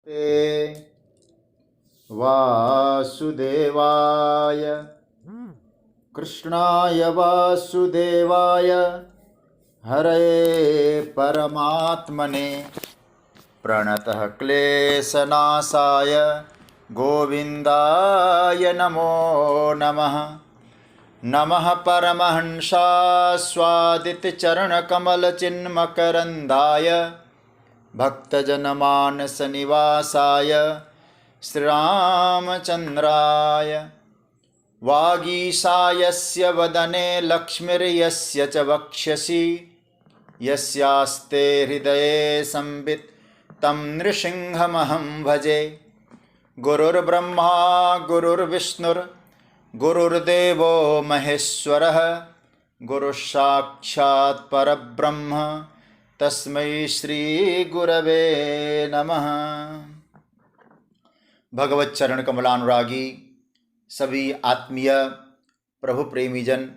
ते वासुदेवाय कृष्णाय वासुदेवाय हरे परमात्मने प्रणतः क्लेशनाशाय गोविन्दाय नमो नमः। नमः परमहंसास्वादितचरणकमलचिन्मकरन्दाय भक्तजनमानसनिवासाय श्रीरामचन्द्राय वागीशायस्य वदने लक्ष्मीर्यस्य च वक्ष्यसि यस्यास्ते हृदये संवित् तं नृसिंहमहं भजे। गुरुर्ब्रह्मा गुरुर्विष्णुर्गुरुर्देवो महेश्वरः गुरुसाक्षात् परब्रह्म तस्मै श्री गुरवे नमः। भगवत चरण कमलानुरागी सभी आत्मीय प्रभु प्रेमीजन,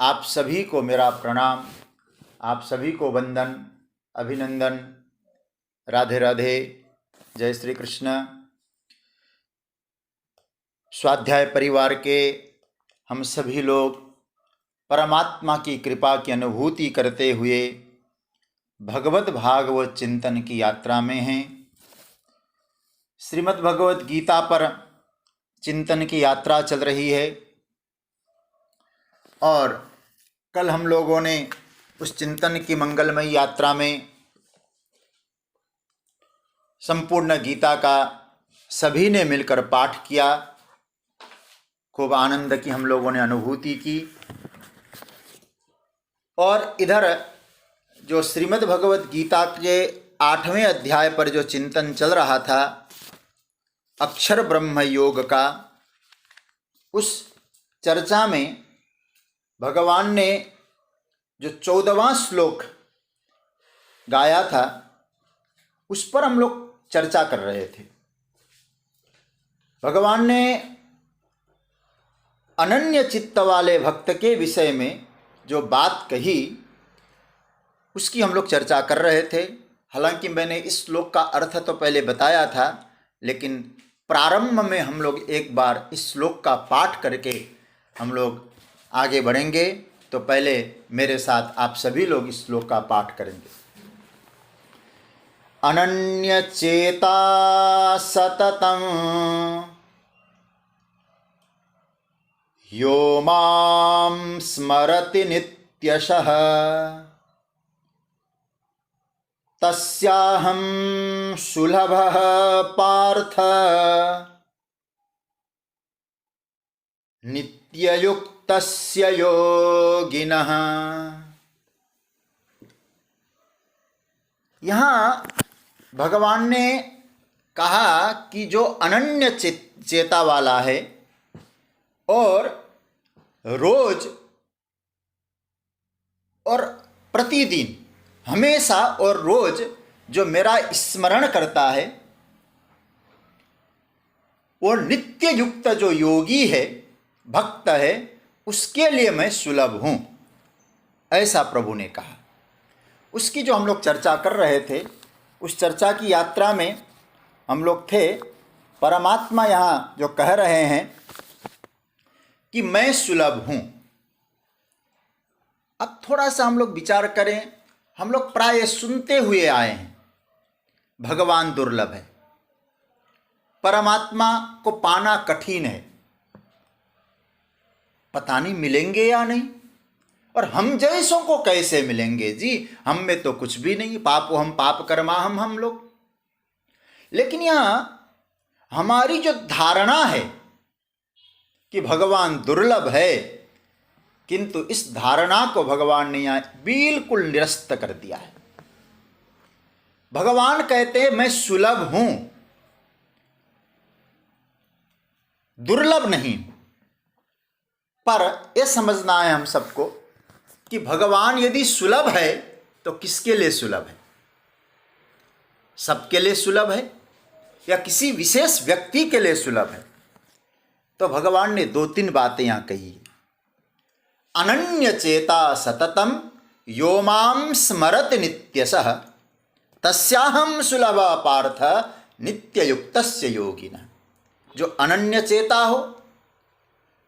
आप सभी को मेरा प्रणाम, आप सभी को वंदन, अभिनंदन, राधे राधे, जय श्री कृष्ण। स्वाध्याय परिवार के हम सभी लोग परमात्मा की कृपा की अनुभूति करते हुए भगवत भागवत चिंतन की यात्रा में हैं। श्रीमद् भगवत गीता पर चिंतन की यात्रा चल रही है और कल हम लोगों ने उस चिंतन की मंगलमयी यात्रा में संपूर्ण गीता का सभी ने मिलकर पाठ किया। खूब आनंद की हम लोगों ने अनुभूति की। और इधर जो श्रीमद् भगवत गीता के 8वें अध्याय पर जो चिंतन चल रहा था अक्षर ब्रह्म योग का, उस चर्चा में भगवान ने जो 14वां श्लोक गाया था उस पर हम लोग चर्चा कर रहे थे। भगवान ने अनन्य चित्त वाले भक्त के विषय में जो बात कही उसकी हम लोग चर्चा कर रहे थे। हालांकि मैंने इस श्लोक का अर्थ तो पहले बताया था, लेकिन प्रारंभ में हम लोग एक बार इस श्लोक का पाठ करके हम लोग आगे बढ़ेंगे। तो पहले मेरे साथ आप सभी लोग इस श्लोक का पाठ करेंगे। अनन्य चेता सततं यो मां स्मरति नित्यशः तस्याहं सुलभः पार्थ नित्ययुक्तस्य योगिनः। यहाँ भगवान ने कहा कि जो अनन्य चेता वाला है और रोज और प्रतिदिन हमेशा और रोज जो मेरा स्मरण करता है वो नित्य युक्त जो योगी है, भक्त है, उसके लिए मैं सुलभ हूँ, ऐसा प्रभु ने कहा। उसकी जो हम लोग चर्चा कर रहे थे, उस चर्चा की यात्रा में हम लोग थे। परमात्मा यहाँ जो कह रहे हैं कि मैं सुलभ हूँ। अब थोड़ा सा हम लोग विचार करें। हम लोग प्राय सुनते हुए आए हैं भगवान दुर्लभ है, परमात्मा को पाना कठिन है, पता नहीं मिलेंगे या नहीं, और हम जैसों को कैसे मिलेंगे जी, हम में तो कुछ भी नहीं, पापो हम पाप कर्मा हम लोग। लेकिन यहाँ हमारी जो धारणा है कि भगवान दुर्लभ है, किंतु इस धारणा को भगवान ने यहाँ बिल्कुल निरस्त कर दिया है। भगवान कहते हैं मैं सुलभ हूं, दुर्लभ नहीं। पर यह समझना है हम सबको कि भगवान यदि सुलभ है तो किसके लिए सुलभ है? सबके लिए सुलभ है या किसी विशेष व्यक्ति के लिए सुलभ है? तो भगवान ने 2-3 बातें यहाँ कही। अनन्य चेता सततम यो मां स्मरति नित्यशः तस्याहं सुलभ पार्थ नित्ययुक्तस्य योगिनः, जो अनन्य चेता हो,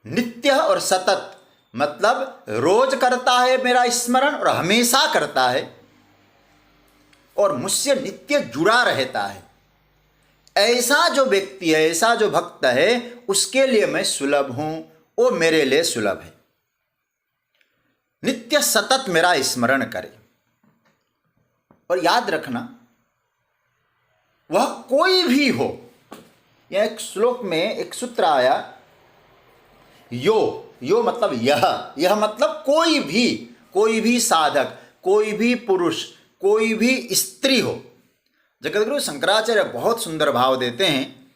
नित्य और सतत, मतलब रोज करता है मेरा स्मरण और हमेशा करता है और मुझसे नित्य जुड़ा रहता है, ऐसा जो व्यक्ति है, ऐसा जो भक्त है, उसके लिए मैं सुलभ हूं, वो मेरे लिए सुलभ है। नित्य सतत मेरा स्मरण करे। और याद रखना, वह कोई भी हो। यह एक श्लोक में एक सूत्र आया, यो मतलब यह मतलब कोई भी साधक, कोई भी पुरुष, कोई भी स्त्री हो। जगतगुरु शंकराचार्य बहुत सुंदर भाव देते हैं।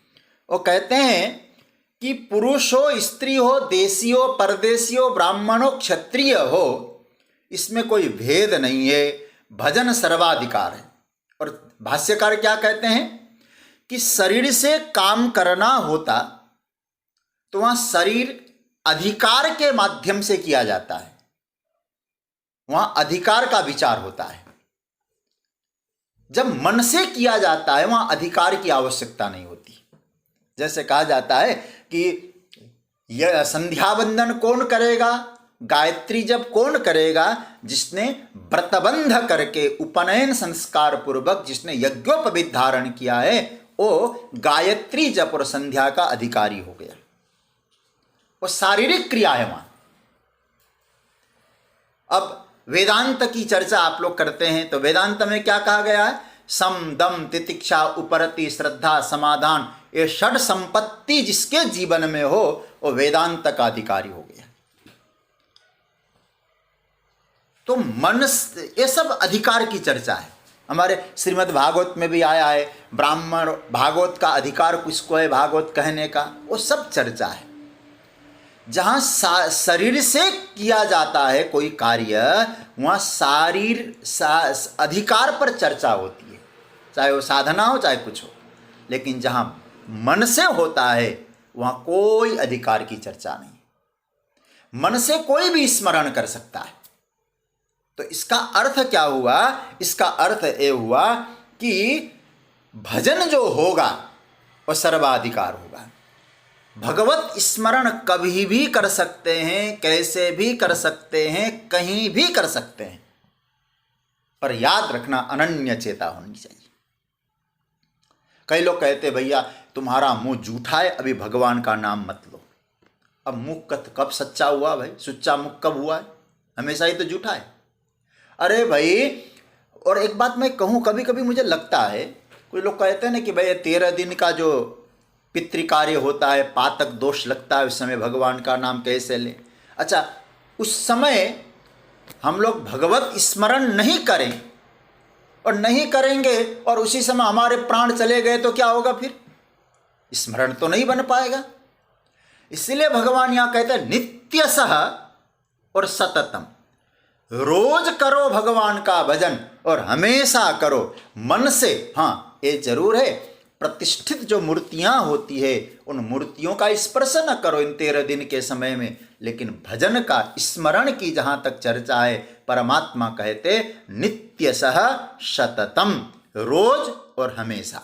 वो कहते हैं कि पुरुष हो, स्त्री हो, देशी हो, परदेशी हो, ब्राह्मण हो, क्षत्रिय हो, इसमें कोई भेद नहीं है, भजन सर्वाधिकार है। और भाष्यकार क्या कहते हैं कि शरीर से काम करना होता तो वहां शरीर अधिकार के माध्यम से किया जाता है, वहां अधिकार का विचार होता है। जब मन से किया जाता है वहां अधिकार की आवश्यकता नहीं होती। जैसे कहा जाता है कि यह संध्या वंदन कौन करेगा, गायत्री जप कौन करेगा, जिसने व्रतबंध करके उपनयन संस्कार पूर्वक जिसने यज्ञोपवीत धारण किया है, वो गायत्री जप और संध्या का अधिकारी हो गया। वो शारीरिक क्रिया है वहां। अब वेदांत की चर्चा आप लोग करते हैं तो वेदांत में क्या कहा गया है? सम दम तितिक्षा उपरति श्रद्धा समाधान, ये षड संपत्ति जिसके जीवन में हो वो वेदांत का अधिकारी हो गया। तो मन, ये सब अधिकार की चर्चा है। हमारे श्रीमद् भागवत में भी आया है, ब्राह्मण भागवत का अधिकार किसको है भागवत कहने का, वो सब चर्चा है। जहां शरीर से किया जाता है कोई कार्य, वहां अधिकार पर चर्चा होती है, चाहे वो साधना हो चाहे कुछ हो। लेकिन जहां मन से होता है वहां कोई अधिकार की चर्चा नहीं। मन से कोई भी स्मरण कर सकता है। तो इसका अर्थ क्या हुआ? इसका अर्थ ये हुआ कि भजन जो होगा वह सर्वाधिकार होगा। भगवत स्मरण कभी भी कर सकते हैं, कैसे भी कर सकते हैं, कहीं भी कर सकते हैं, पर याद रखना अनन्य चेता होनी चाहिए। कई लोग कहते भैया तुम्हारा मुंह झूठा है, अभी भगवान का नाम मत लो। अब मुख कब सच्चा हुआ भाई? सुच्चा मुख कब हुआ है? हमेशा ही तो झूठा है। अरे भाई, और एक बात मैं कहूँ, कभी कभी मुझे लगता है, कोई लोग कहते हैं ना कि भाई 13 दिन का जो पितृकार्य होता है, पातक दोष लगता है, उस समय भगवान का नाम कैसे लें? अच्छा, उस समय हम लोग भगवत स्मरण नहीं करें और नहीं करेंगे और उसी समय हमारे प्राण चले गए तो क्या होगा? फिर स्मरण तो नहीं बन पाएगा। इसलिए भगवान यहाँ कहते हैं नित्यसह और सततम, रोज करो भगवान का भजन और हमेशा करो मन से। हाँ, ये जरूर है, प्रतिष्ठित जो मूर्तियां होती है उन मूर्तियों का स्पर्श न करो इन 13 दिन के समय में, लेकिन भजन का स्मरण की जहां तक चर्चा है, परमात्मा कहते नित्यसह सततम, रोज और हमेशा।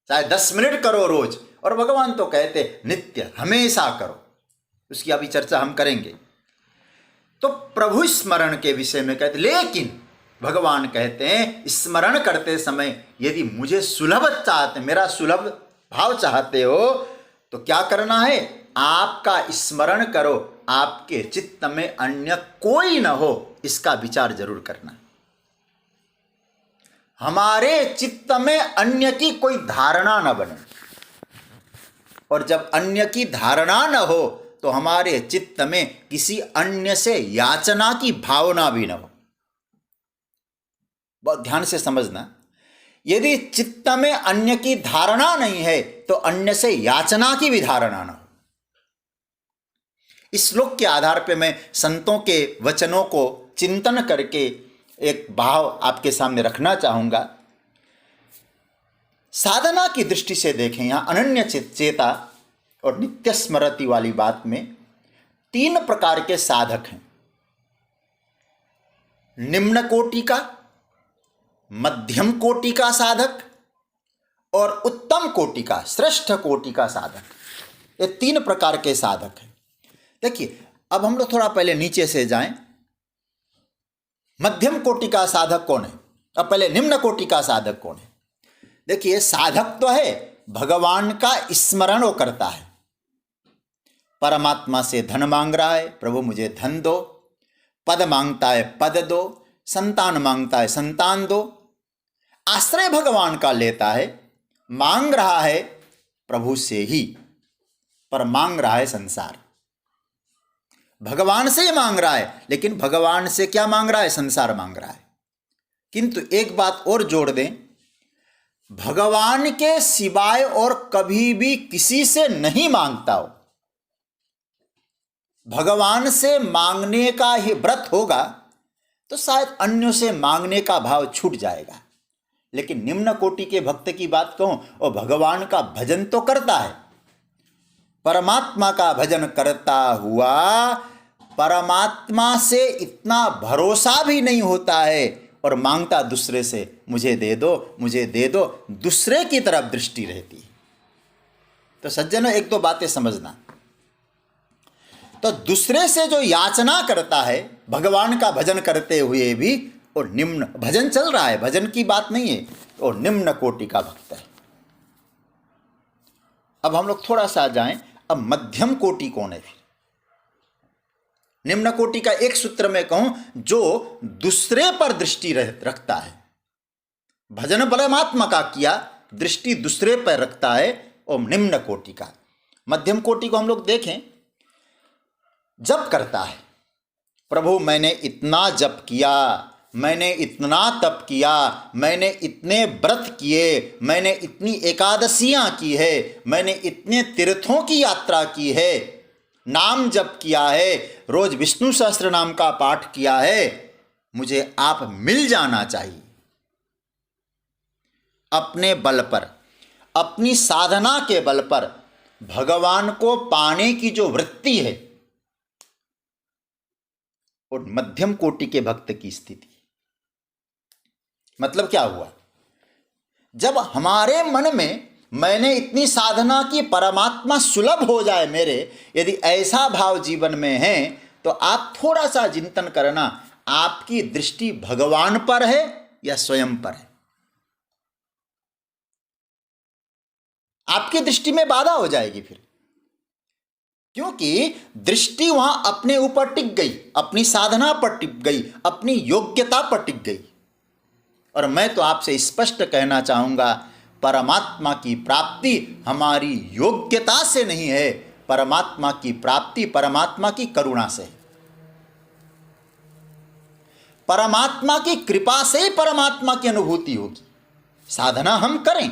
चाहे 10 मिनट करो रोज, और भगवान तो कहते नित्य हमेशा करो। उसकी अभी चर्चा हम करेंगे। तो प्रभु स्मरण के विषय में कहते, लेकिन भगवान कहते हैं स्मरण करते समय यदि मुझे सुलभ चाहते, मेरा सुलभ भाव चाहते हो, तो क्या करना है? आपका स्मरण करो, आपके चित्त में अन्य कोई न हो, इसका विचार जरूर करना। हमारे चित्त में अन्य की कोई धारणा न बने, और जब अन्य की धारणा न हो तो हमारे चित्त में किसी अन्य से याचना की भावना भी न हो। बहुत ध्यान से समझना, यदि चित्त में अन्य की धारणा नहीं है तो अन्य से याचना की भी धारणा न हो। इस श्लोक के आधार पर मैं संतों के वचनों को चिंतन करके एक भाव आपके सामने रखना चाहूंगा। साधना की दृष्टि से देखें, यहां अनन्य चेता और नित्य स्मृति वाली बात में 3 प्रकार के साधक हैं। निम्न कोटि का, मध्यम कोटि का साधक और उत्तम कोटि का, श्रेष्ठ कोटि का साधक। ये 3 प्रकार के साधक हैं। देखिए, अब हम लोग थोड़ा पहले नीचे से जाएं। मध्यम कोटि का साधक कौन है? अब पहले निम्न कोटि का साधक कौन है? देखिए, साधक तो है, भगवान का स्मरण वो करता है। परमात्मा से धन मांग रहा है, प्रभु मुझे धन दो। पद मांगता है, पद दो। संतान मांगता है, संतान दो। आश्रय भगवान का लेता है, मांग रहा है प्रभु से ही, पर मांग रहा है संसार। भगवान से ही मांग रहा है, लेकिन भगवान से क्या मांग रहा है? संसार मांग रहा है। किंतु एक बात और जोड़ दें, भगवान के सिवाय और कभी भी किसी से नहीं मांगता हो। भगवान से मांगने का ही व्रत होगा तो शायद अन्यों से मांगने का भाव छूट जाएगा। लेकिन निम्न कोटि के भक्त की बात कहूं, और भगवान का भजन तो करता है, परमात्मा का भजन करता हुआ परमात्मा से इतना भरोसा भी नहीं होता है और मांगता दूसरे से, मुझे दे दो, मुझे दे दो, दूसरे की तरफ दृष्टि रहती है। तो सज्जनों, एक दो बातें समझना। तो दूसरे से जो याचना करता है भगवान का भजन करते हुए भी, और निम्न भजन चल रहा है, भजन की बात नहीं है, और निम्न कोटि का भक्त है। अब हम लोग थोड़ा सा जाएं, अब मध्यम कोटि कौन है? निम्न कोटि का एक सूत्र में कहूं, जो दूसरे पर दृष्टि रखता है। भजन परमात्मा का किया, दृष्टि दूसरे पर रखता है, और निम्न कोटि का। मध्यम कोटि को हम लोग देखें, जप करता है, प्रभु मैंने इतना जप किया, मैंने इतना तप किया, मैंने इतने व्रत किए, मैंने इतनी एकादशियां की है, मैंने इतने तीर्थों की यात्रा की है, नाम जप किया है, रोज विष्णु सहस्त्र नाम का पाठ किया है, मुझे आप मिल जाना चाहिए। अपने बल पर, अपनी साधना के बल पर भगवान को पाने की जो वृत्ति है, और मध्यम कोटि के भक्त की स्थिति। मतलब क्या हुआ? जब हमारे मन में मैंने इतनी साधना की, परमात्मा सुलभ हो जाए मेरे, यदि ऐसा भाव जीवन में है, तो आप थोड़ा सा चिंतन करना, आपकी दृष्टि भगवान पर है या स्वयं पर है? आपकी दृष्टि में बाधा हो जाएगी फिर, क्योंकि दृष्टि वहां अपने ऊपर टिक गई, अपनी साधना पर टिक गई, अपनी योग्यता पर टिक गई। और मैं तो आपसे स्पष्ट कहना चाहूंगा, परमात्मा की प्राप्ति हमारी योग्यता से नहीं है, परमात्मा की प्राप्ति परमात्मा की करुणा से है। परमात्मा की कृपा से ही परमात्मा की अनुभूति होगी। साधना हम करें,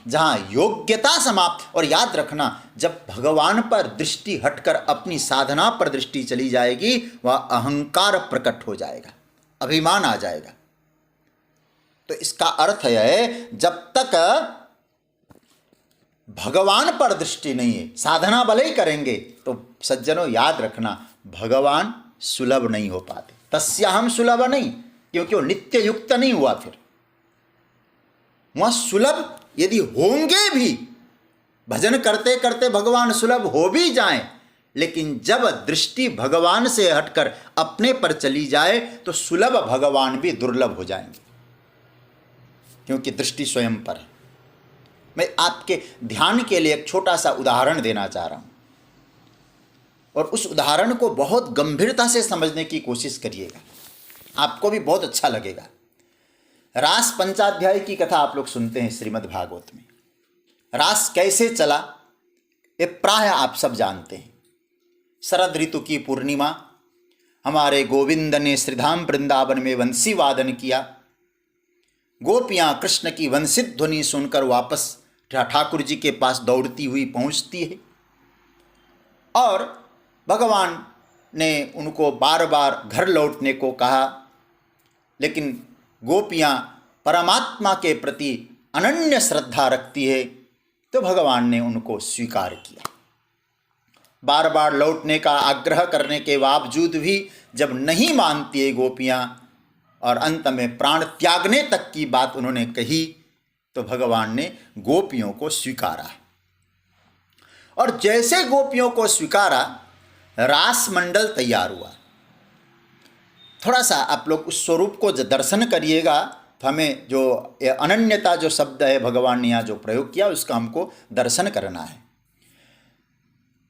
जहां योग्यता समाप्त। और याद रखना, जब भगवान पर दृष्टि हटकर अपनी साधना पर दृष्टि चली जाएगी, वह अहंकार प्रकट हो जाएगा, अभिमान आ जाएगा। तो इसका अर्थ है, जब तक भगवान पर दृष्टि नहीं है, साधना भले ही करेंगे, तो सज्जनों याद रखना, भगवान सुलभ नहीं हो पाते। तस्याहम सुलभ नहीं, क्योंकि वो नित्य युक्त नहीं हुआ। फिर वहां सुलभ यदि होंगे भी, भजन करते करते भगवान सुलभ हो भी जाएं, लेकिन जब दृष्टि भगवान से हटकर अपने पर चली जाए, तो सुलभ भगवान भी दुर्लभ हो जाएंगे, क्योंकि दृष्टि स्वयं पर है। मैं आपके ध्यान के लिए एक छोटा सा उदाहरण देना चाह रहा हूं, और उस उदाहरण को बहुत गंभीरता से समझने की कोशिश करिएगा, आपको भी बहुत अच्छा लगेगा। रास पंचाध्याय की कथा आप लोग सुनते हैं श्रीमद् भागवत में। रास कैसे चला ये प्राय आप सब जानते हैं। शरद ऋतु की पूर्णिमा, हमारे गोविंद ने श्रीधाम वृंदावन में वंशी वादन किया। गोपियां कृष्ण की वंशित ध्वनि सुनकर वापस ठाकुर जी के पास दौड़ती हुई पहुंचती है, और भगवान ने उनको बार बार घर लौटने को कहा, लेकिन गोपियां परमात्मा के प्रति अनन्य श्रद्धा रखती है, तो भगवान ने उनको स्वीकार किया। बार बार लौटने का आग्रह करने के बावजूद भी जब नहीं मानती है गोपियां, और अंत में प्राण त्यागने तक की बात उन्होंने कही, तो भगवान ने गोपियों को स्वीकारा, और जैसे गोपियों को स्वीकारा रास मंडल तैयार हुआ। थोड़ा सा आप लोग उस स्वरूप को दर्शन करिएगा तो हमें जो अनन्यता जो शब्द है भगवान ने यहाँ जो प्रयोग किया उसका हमको दर्शन करना है।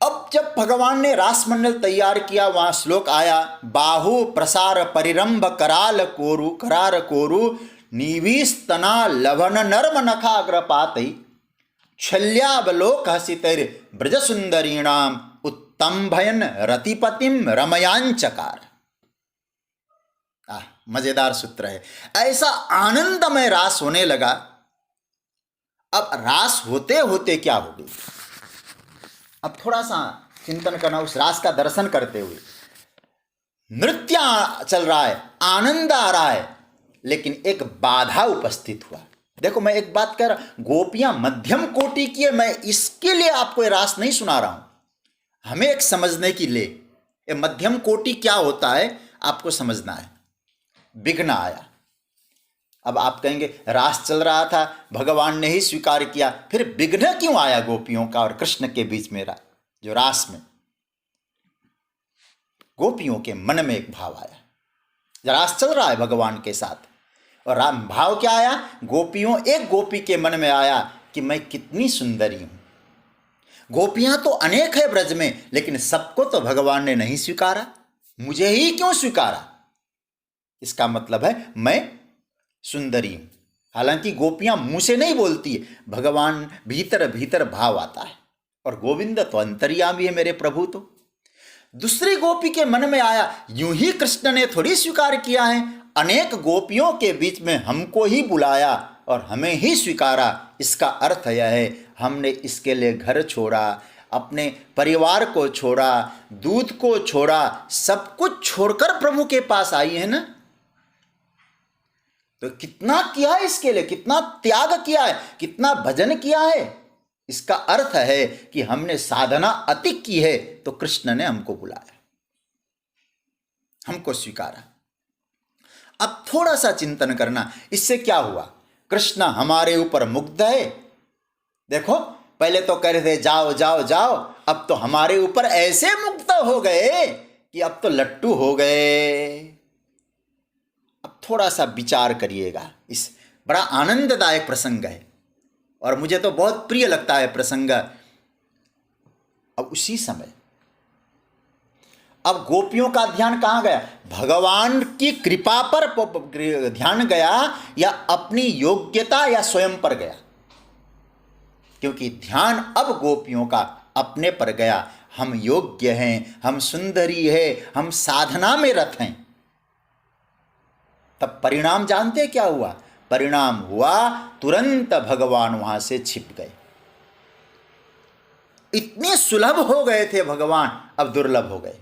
अब जब भगवान ने रास मंडल तैयार किया, वहाँ श्लोक आया, बाहु प्रसार परिरंभ कराल कोरु निवीस्तना लवन नर्म नखाग्रपातै शल्यावलोक हसितैर ब्रज सुंदरीणाम उत्तंभयन रतिपतिम रमयांचकार। मजेदार सूत्र है। ऐसा आनंदमय रास होने लगा। अब रास होते होते क्या हो गई, अब थोड़ा सा चिंतन करना उस रास का दर्शन करते हुए। नृत्य चल रहा है, आनंद आ रहा है, लेकिन एक बाधा उपस्थित हुआ। देखो मैं एक बात कर, गोपियां मध्यम कोटि की है, मैं इसके लिए आपको ये रास नहीं सुना रहा हूं। हमें एक समझने की ले, ये मध्यम कोटि क्या होता है आपको समझना है। विघ्न आया। अब आप कहेंगे रास चल रहा था, भगवान ने ही स्वीकार किया, फिर विघ्न क्यों आया गोपियों का और कृष्ण के बीच में? जो रास में गोपियों के मन में एक भाव आया, रास चल रहा है भगवान के साथ, और राम भाव क्या आया? गोपियों, एक गोपी के मन में आया कि मैं कितनी सुंदरी हूं। गोपियां तो अनेक है ब्रज में, लेकिन सबको तो भगवान ने नहीं स्वीकारा, मुझे ही क्यों स्वीकारा? इसका मतलब है मैं सुंदरी हूं। हालांकि गोपियां मुंह से नहीं बोलती है, भगवान भीतर भीतर भाव आता है, और गोविंद तो अंतर्यामी है मेरे प्रभु। तो दूसरी गोपी के मन में आया, यूं ही कृष्ण ने थोड़ी स्वीकार किया है, अनेक गोपियों के बीच में हमको ही बुलाया और हमें ही स्वीकारा। इसका अर्थ यह है हमने इसके लिए घर छोड़ा, अपने परिवार को छोड़ा, दूध को छोड़ा, सब कुछ छोड़कर प्रभु के पास आई है ना। तो कितना किया है इसके लिए, कितना त्याग किया है, कितना भजन किया है। इसका अर्थ है कि हमने साधना अति की है, तो कृष्ण ने हमको बुलाया, हमको स्वीकारा। अब थोड़ा सा चिंतन करना, इससे क्या हुआ? कृष्ण हमारे ऊपर मुग्ध है। देखो पहले तो कह रहे थे जाओ जाओ जाओ, अब तो हमारे ऊपर ऐसे मुग्ध हो गए कि अब तो लट्टू हो गए। अब थोड़ा सा विचार करिएगा, इस बड़ा आनंददायक प्रसंग है और मुझे तो बहुत प्रिय लगता है प्रसंग। अब उसी समय अब गोपियों का ध्यान कहाँ गया? भगवान की कृपा पर ध्यान गया या अपनी योग्यता या स्वयं पर गया? क्योंकि ध्यान अब गोपियों का अपने पर गया। हम योग्य हैं, हम सुंदरी है, हम साधना में रत हैं। तब परिणाम जानते क्या हुआ? परिणाम हुआ तुरंत भगवान वहां से छिप गए। इतने सुलभ हो गए थे भगवान, अब दुर्लभ हो गए।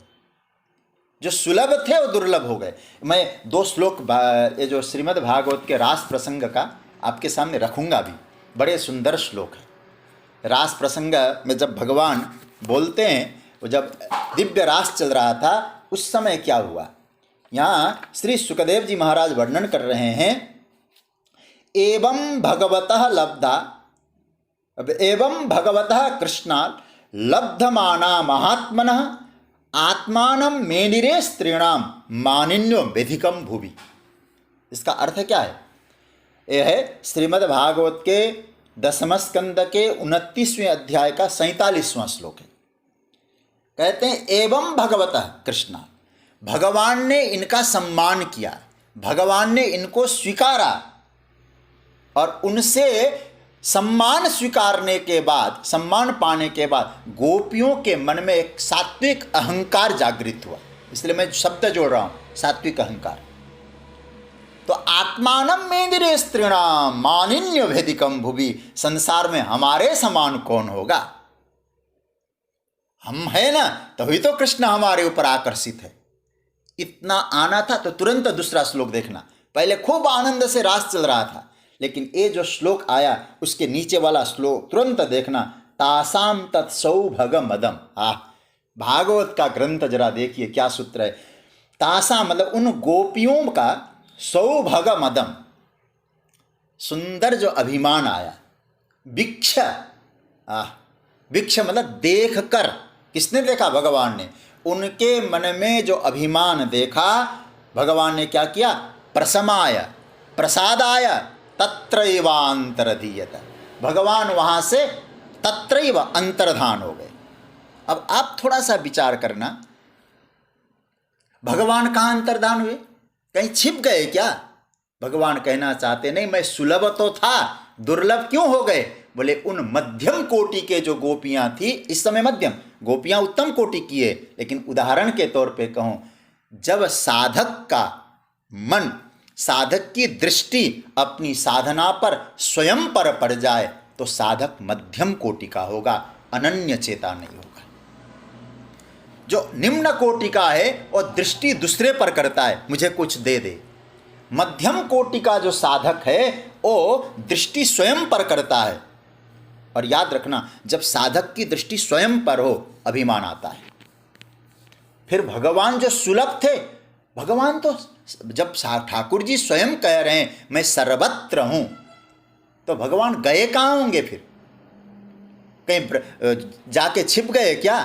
जो सुलभ थे वो दुर्लभ हो गए। मैं 2 श्लोक ये जो श्रीमद् भागवत के रास प्रसंग का आपके सामने रखूंगा भी, बड़े सुंदर श्लोक है। रास प्रसंग में जब भगवान बोलते हैं, वो जब दिव्य रास चल रहा था उस समय क्या हुआ, यहाँ श्री सुखदेव जी महाराज वर्णन कर रहे हैं। एवं भगवतः लब्धा, एवं भगवतः कृष्णात् लब्धमाना महात्मनः आत्मानं मेनिरे स्त्रीणाम मानिन्यो वेधिकम भुवि। इसका अर्थ क्या है? यह है श्रीमद् भागवत के 10वें स्कंद के 29वें अध्याय का 47वां श्लोक है। कहते हैं एवं भगवतः कृष्णा, भगवान ने इनका सम्मान किया, भगवान ने इनको स्वीकारा, और उनसे सम्मान स्वीकारने के बाद, सम्मान पाने के बाद गोपियों के मन में एक सात्विक अहंकार जागृत हुआ। इसलिए मैं शब्द जोड़ रहा हूं, सात्विक अहंकार। तो आत्मानं मेदिरे स्त्रीणाम मानिन्य वेदिकम भुवि, संसार में हमारे समान कौन होगा? हम है ना, तभी तो कृष्ण हमारे ऊपर आकर्षित है। इतना आना था। तो तुरंत दूसरा श्लोक देखना, पहले खूब आनंद से रास चल रहा था, लेकिन ये जो श्लोक आया उसके नीचे वाला श्लोक तुरंत देखना, तासाम तत्सौभग मदम। भागवत का ग्रंथ जरा देखिए क्या सूत्र है। तासा मतलब उन गोपियों का, सौभग मदम, सुंदर जो अभिमान आया, वीक्ष, वीक्ष मतलब देख कर, किसने देखा? भगवान ने। उनके मन में जो अभिमान देखा, भगवान ने क्या किया? प्रसमाय प्रसादाय तत्रैवांतरधीयत, भगवान वहाँ से तत्रैव अंतर्धान हो गए। अब आप थोड़ा सा विचार करना, भगवान कहाँ अंतर्धान हुए? कहीं छिप गए क्या? भगवान कहना चाहते नहीं, मैं सुलभ तो था, दुर्लभ क्यों हो गए? बोले उन मध्यम कोटि के जो गोपियां थी, इस समय मध्यम गोपियां उत्तम कोटि की है, लेकिन उदाहरण के तौर पे कहूं, जब साधक का मन, साधक की दृष्टि अपनी साधना पर स्वयं पर पड़ जाए तो साधक मध्यम कोटि का होगा, अनन्य चेता नहीं होगा। जो निम्न कोटि का है और दृष्टि दूसरे पर करता है, मुझे कुछ दे दे। मध्यम कोटि का जो साधक है वो दृष्टि स्वयं पर करता है। और याद रखना, जब साधक की दृष्टि स्वयं पर हो, अभिमान आता है। फिर भगवान जो सुलभ थे, भगवान तो जब ठाकुर जी स्वयं कह रहे हैं मैं सर्वत्र हूं, तो भगवान गए कहाँ होंगे? फिर कहीं जाके छिप गए क्या?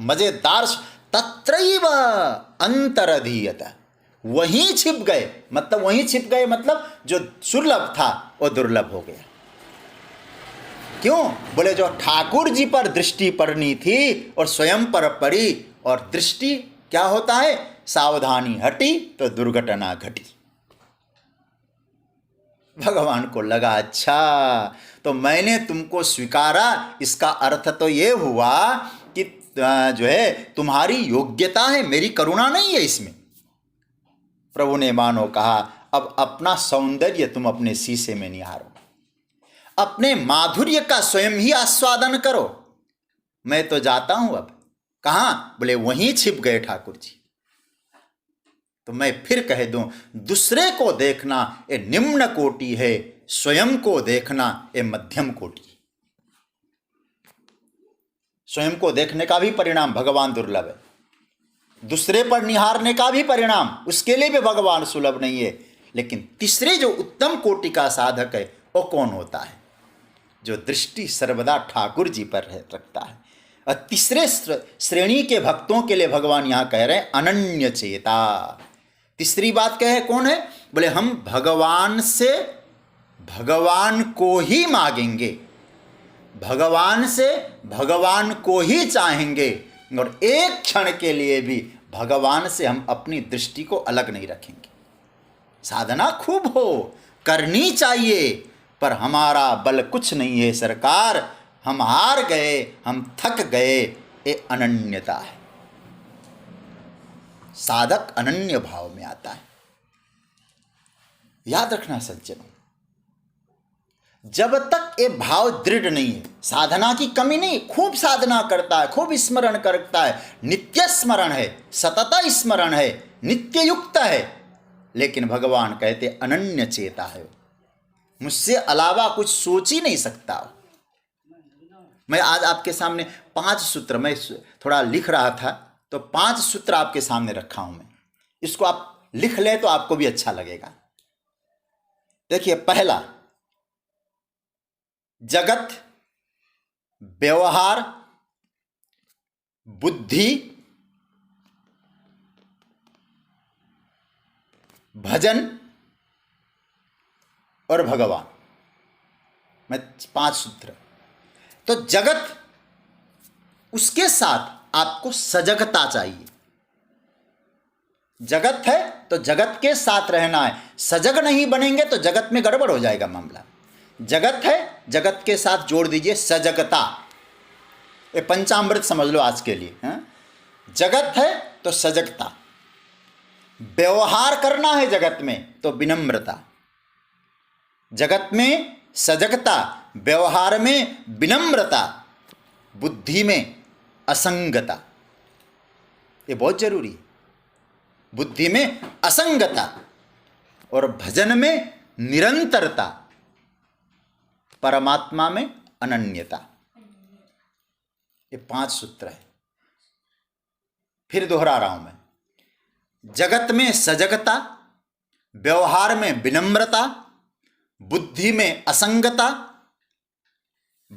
मजेदार, तत्रैव अंतरधीयत, वहीं छिप गए। मतलब वहीं छिप गए मतलब जो सुलभ था वो दुर्लभ हो गया। क्यों? बोले जो ठाकुर जी पर दृष्टि पड़नी थी और स्वयं पर पड़ी, और दृष्टि क्या होता है? सावधानी हटी तो दुर्घटना घटी। भगवान को लगा अच्छा तो मैंने तुमको स्वीकारा, इसका अर्थ तो ये हुआ कि जो है तुम्हारी योग्यता है, मेरी करुणा नहीं है इसमें। प्रभु ने मानो कहा अब अपना सौंदर्य तुम अपने शीशे में निहारो, अपने माधुर्य का स्वयं ही आस्वादन करो, मैं तो जाता हूं। अब कहां? बोले वहीं छिप गए ठाकुर जी। तो मैं फिर कह दूं, दूसरे को देखना ये निम्न कोटि है, स्वयं को देखना ये मध्यम कोटि। स्वयं को देखने का भी परिणाम भगवान दुर्लभ है, दूसरे पर निहारने का भी परिणाम, उसके लिए भी भगवान सुलभ नहीं है। लेकिन तीसरे जो उत्तम कोटि का साधक है वो कौन होता है? जो दृष्टि सर्वदा ठाकुर जी पर रखता है। और तीसरे श्रेणी के भक्तों के लिए भगवान यहां कह रहे हैं अनन्य चेता। तीसरी बात क्या है? कौन है? बोले हम भगवान से भगवान को ही मांगेंगे, भगवान से भगवान को ही चाहेंगे, और एक क्षण के लिए भी भगवान से हम अपनी दृष्टि को अलग नहीं रखेंगे। साधना खूब हो, करनी चाहिए, पर हमारा बल कुछ नहीं है सरकार, हम हार गए, हम थक गए, ये अनन्यता है। साधक अनन्य भाव में आता है। याद रखना सज्जनों, जब तक ये भाव दृढ़ नहीं है, साधना की कमी नहीं, खूब साधना करता है, खूब स्मरण करता है, नित्य स्मरण है, सतत स्मरण है, नित्य युक्त है, लेकिन भगवान कहते अनन्य चेता है, मुझसे अलावा कुछ सोच ही नहीं सकता। मैं आज आपके सामने 5 सूत्र, मैं थोड़ा लिख रहा था तो 5 सूत्र आपके सामने रखा हूं मैं, इसको आप लिख लें तो आपको भी अच्छा लगेगा। देखिए, पहला, जगत, व्यवहार, बुद्धि, भजन और भगवान। मैं 5 सूत्र। तो जगत, उसके साथ आपको सजगता चाहिए। जगत है तो जगत के साथ रहना है, सजग नहीं बनेंगे तो जगत में गड़बड़ हो जाएगा मामला। जगत है, जगत के साथ जोड़ दीजिए सजगता, ये पंचामृत समझ लो आज के लिए। जगत है तो सजगता, व्यवहार करना है जगत में तो विनम्रता, जगत में सजगता, व्यवहार में विनम्रता, बुद्धि में असंगता, ये बहुत जरूरी है। बुद्धि में असंगता और भजन में निरंतरता, परमात्मा में अनन्यता। ये 5 सूत्र है। फिर दोहरा रहा हूं मैं, जगत में सजगता, व्यवहार में विनम्रता, बुद्धि में असंगता,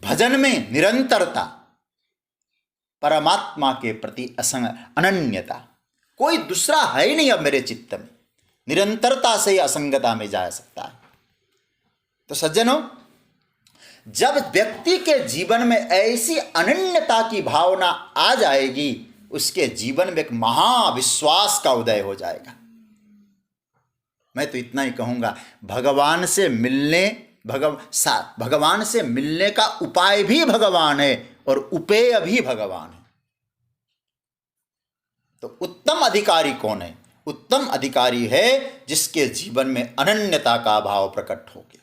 भजन में निरंतरता, परमात्मा के प्रति अनन्यता। कोई दूसरा है ही नहीं अब मेरे चित्त में, निरंतरता से ही असंगता में जा सकता है। तो सज्जनों, जब व्यक्ति के जीवन में ऐसी अनन्यता की भावना आ जाएगी, उसके जीवन में एक महाविश्वास का उदय हो जाएगा। मैं तो इतना ही कहूंगा, भगवान से मिलने का उपाय भी भगवान है और उपेय भी भगवान है। तो उत्तम अधिकारी कौन है? उत्तम अधिकारी है जिसके जीवन में अनन्यता का भाव प्रकट हो गया,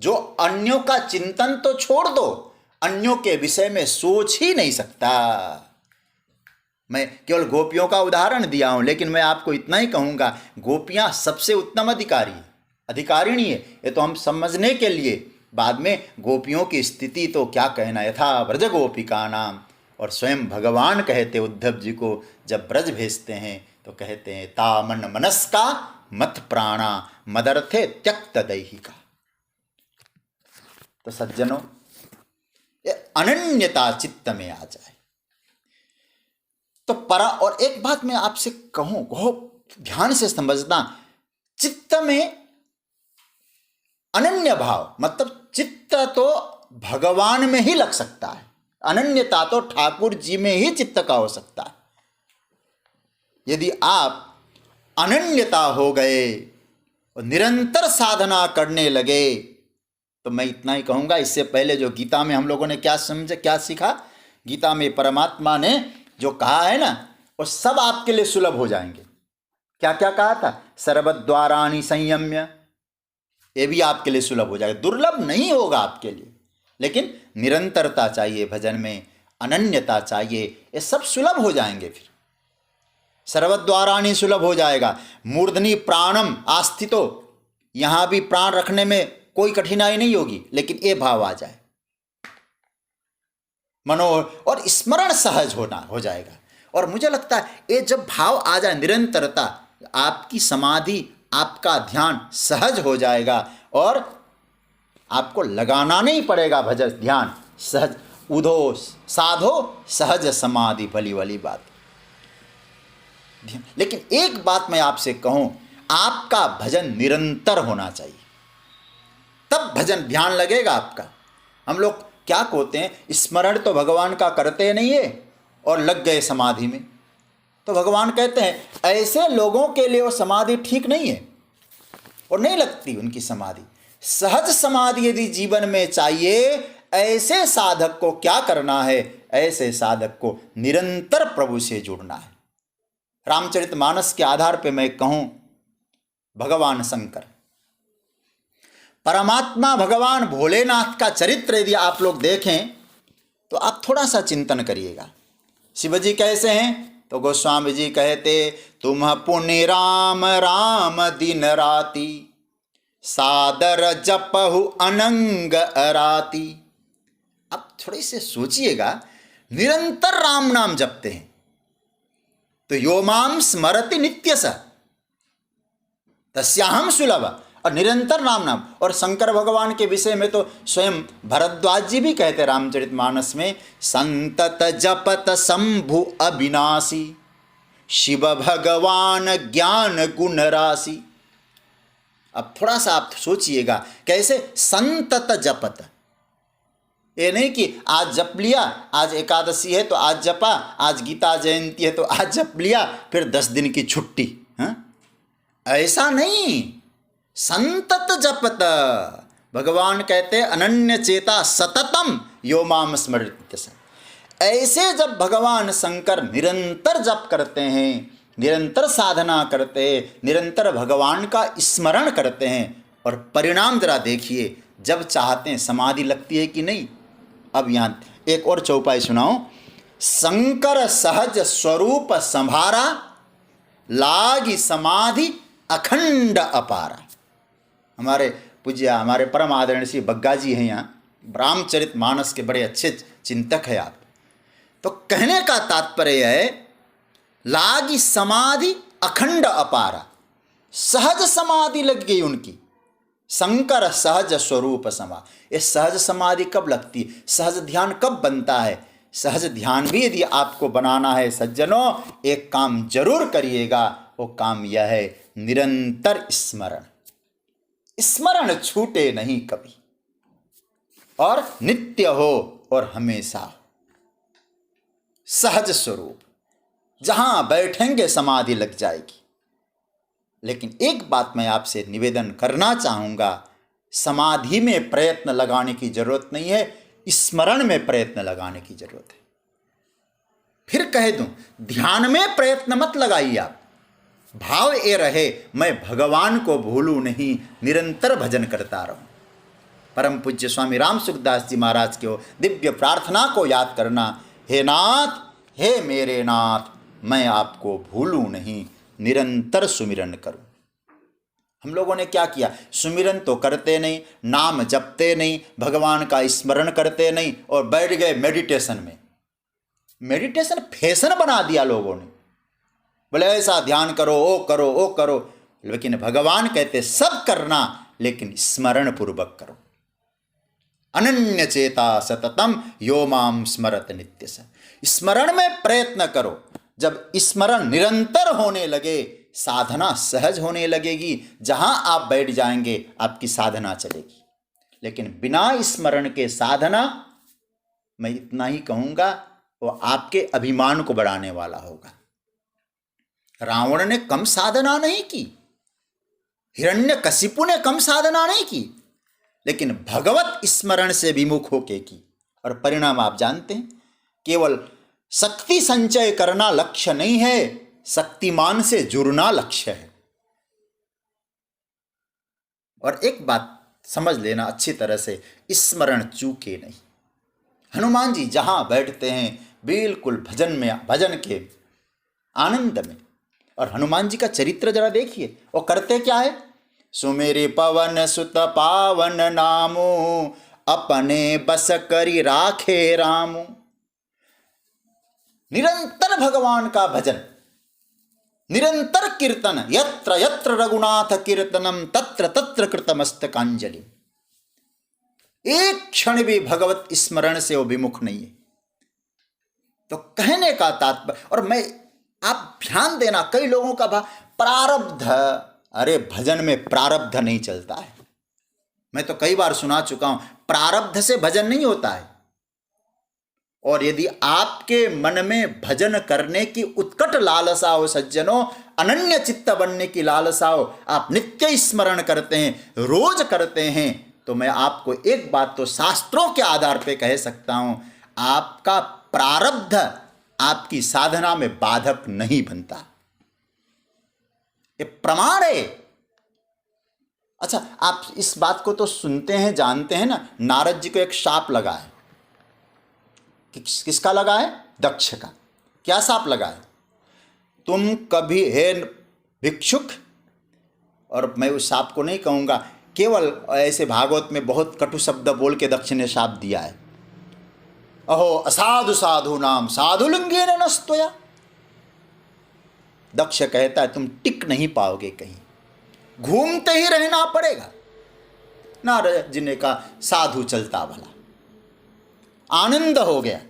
जो अन्यों का चिंतन तो छोड़ दो, अन्यों के विषय में सोच ही नहीं सकता। मैं केवल गोपियों का उदाहरण दिया हूं, लेकिन मैं आपको इतना ही कहूंगा, गोपियां सबसे उत्तम अधिकारिणी है। ये तो हम समझने के लिए, बाद में गोपियों की स्थिति तो क्या कहना, यथा व्रज गोपिका नाम। और स्वयं भगवान कहते उद्धव जी को, जब ब्रज भेजते हैं तो कहते हैं, ता मन मनस्का मत प्राणा मदर्थे त्यक्त दैहिका। तो सज्जनों, ये अनन्यता चित्त में आ जाए तो और एक बात मैं आपसे कहूं, बहुत ध्यान से समझना, चित्त में अनन्य भाव मतलब चित्त तो भगवान में ही लग सकता है, अनन्यता तो ठाकुर जी में ही चित्त का हो सकता है। यदि आप अनन्यता हो गए और निरंतर साधना करने लगे, तो मैं इतना ही कहूंगा, इससे पहले जो गीता में हम लोगों ने क्या सीखा, गीता में परमात्मा ने जो कहा है ना, वो सब आपके लिए सुलभ हो जाएंगे। क्या क्या कहा था? सर्वद्वाराणि संयम्य, ये भी आपके लिए सुलभ हो जाएगा। दुर्लभ नहीं होगा आपके लिए, लेकिन निरंतरता चाहिए, भजन में अनन्यता चाहिए, ये सब सुलभ हो जाएंगे। फिर सर्वद्वाराणि सुलभ हो जाएगा। मूर्धनि प्राणम आस्थितो, यहां भी प्राण रखने में कोई कठिनाई नहीं होगी, लेकिन ये भाव आ जाए, और स्मरण सहज हो जाएगा। और मुझे लगता है ये जब भाव आ जाए, निरंतरता, आपकी समाधि, आपका ध्यान सहज हो जाएगा और आपको लगाना नहीं पड़ेगा भजन ध्यान, सहज उधो साधो सहज समाधि, भली वाली बात। लेकिन एक बात मैं आपसे कहूं, आपका भजन निरंतर होना चाहिए, तब भजन ध्यान लगेगा आपका। हम लोग क्या कहते हैं, स्मरण तो भगवान का करते नहीं है और लग गए समाधि में। तो भगवान कहते हैं ऐसे लोगों के लिए वो समाधि ठीक नहीं है और नहीं लगती उनकी समाधि। सहज समाधि यदि जीवन में चाहिए, ऐसे साधक को क्या करना है? ऐसे साधक को निरंतर प्रभु से जुड़ना है। रामचरितमानस के आधार पे मैं कहूं, भगवान शंकर, परमात्मा भगवान भोलेनाथ का चरित्र यदि आप लोग देखें तो आप थोड़ा सा चिंतन करिएगा। शिवजी कैसे हैं? तो गोस्वामी जी कहते, तुम पुण्य राम राम दिन राति, सादर जपहु अनंग अराती। अब थोड़ी से सोचिएगा, निरंतर राम नाम जपते हैं तो यो माम स्मरति नित्य स तस्याहम सुलभ, और निरंतर नाम। और शंकर भगवान के विषय में तो स्वयं भरद्वाज जी भी कहते रामचरितमानस में, संतत जपत शंभु अविनाशी, शिव भगवान ज्ञान गुण राशि। अब थोड़ा सा आप सोचिएगा, कैसे संतत जपत, ये नहीं कि आज जप लिया, आज एकादशी है तो आज जपा, आज गीता जयंती है तो आज जप लिया, फिर 10 दिन की छुट्टी। ऐसा नहीं, संतत जपत। भगवान कहते अनन्य चेता सततम यो माम स्मरति। ऐसे जब भगवान शंकर निरंतर जप करते हैं, निरंतर साधना करते हैं, निरंतर भगवान का स्मरण करते हैं, और परिणाम जरा देखिए, जब चाहते हैं समाधि लगती है कि नहीं। अब यहाँ एक और चौपाई सुनाओ। शंकर सहज स्वरूप संभारा, लागी समाधि अखंड अपारा। हमारे पूज्य, हमारे परम आदरणीय श्री बग्गा जी हैं यहाँ, रामचरितमानस के बड़े अच्छे चिंतक हैं आप। तो कहने का तात्पर्य है, लागी समाधि अखंड अपारा, सहज समाधि लग गई उनकी, शंकर सहज स्वरूप समा। ये सहज समाधि कब लगती, सहज ध्यान कब बनता है? सहज ध्यान भी यदि आपको बनाना है सज्जनों, एक काम जरूर करिएगा। वो काम यह है, निरंतर स्मरण। स्मरण छूटे नहीं कभी, और नित्य हो और हमेशा हो। सहज स्वरूप, जहां बैठेंगे समाधि लग जाएगी। लेकिन एक बात मैं आपसे निवेदन करना चाहूंगा, समाधि में प्रयत्न लगाने की जरूरत नहीं है, स्मरण में प्रयत्न लगाने की जरूरत है। फिर कह दूं, ध्यान में प्रयत्न मत लगाइए आप। भाव ये रहे, मैं भगवान को भूलूं नहीं, निरंतर भजन करता रहूं। परम पूज्य स्वामी राम सुखदास जी महाराज के दिव्य प्रार्थना को याद करना, हे नाथ, हे मेरे नाथ, मैं आपको भूलूं नहीं, निरंतर सुमिरन करूं। हम लोगों ने क्या किया, सुमिरन तो करते नहीं, नाम जपते नहीं, भगवान का स्मरण करते नहीं, और बैठ गए मेडिटेशन में। मेडिटेशन फैशन बना दिया लोगों ने, बोले ऐसा ध्यान करो, ओ करो, ओ करो। लेकिन भगवान कहते सब करना, लेकिन स्मरण पूर्वक करो। अनन्य चेता सततम यो माम स्मरत नित्य स। स्मरण में प्रयत्न करो। जब स्मरण निरंतर होने लगे, साधना सहज होने लगेगी। जहां आप बैठ जाएंगे, आपकी साधना चलेगी। लेकिन बिना स्मरण के साधना, मैं इतना ही कहूंगा, वो आपके अभिमान को बढ़ाने वाला होगा। रावण ने कम साधना नहीं की, हिरण्यकशिपु ने कम साधना नहीं की, लेकिन भगवत स्मरण से विमुख होके की। और परिणाम आप जानते हैं, केवल शक्ति संचय करना लक्ष्य नहीं है, शक्तिमान से जुड़ना लक्ष्य है। और एक बात समझ लेना अच्छी तरह से, स्मरण चूके नहीं। हनुमान जी जहां बैठते हैं, बिल्कुल भजन में, भजन के आनंद में। और हनुमान जी का चरित्र जरा देखिए, वो करते क्या है, सुमेरे पवन सुत पावन नामो, अपने बस करी राखे रामो। निरंतर भगवान का भजन, निरंतर कीर्तन। यत्र यत्र रघुनाथ कीर्तनम तत्र तत्र कृतमस्तकांजलि। एक क्षण भी भगवत स्मरण से वो विमुख नहीं है। तो कहने का तात्पर्य, और मैं, आप ध्यान देना, कई लोगों का प्रारब्ध, अरे भजन में प्रारब्ध नहीं चलता है। मैं तो कई बार सुना चुका हूं, प्रारब्ध से भजन नहीं होता है। और यदि आपके मन में भजन करने की उत्कट लालसा हो सज्जनों, अनन्य चित्त बनने की लालसा हो, आप नित्य स्मरण करते हैं, रोज करते हैं, तो मैं आपको एक बात तो शास्त्रों के आधार पर कह सकता हूं, आपका प्रारब्ध आपकी साधना में बाधक नहीं बनता। ये प्रमाण है। अच्छा, आप इस बात को तो सुनते हैं, जानते हैं ना, नारद जी को एक शाप लगा है। किसका लगा है? दक्ष का। क्या शाप लगा है? तुम कभी, हे भिक्षुक, और मैं उस शाप को नहीं कहूंगा, केवल ऐसे भागवत में बहुत कटु शब्द बोल के दक्ष ने शाप दिया है। अहो असाधु साधु नाम साधु लिंगेन नस्तोया। दक्ष कहता है तुम टिक नहीं पाओगे, कहीं घूमते ही रहना पड़ेगा। नारद जी ने कहा साधु चलता भला, आनंद हो गया।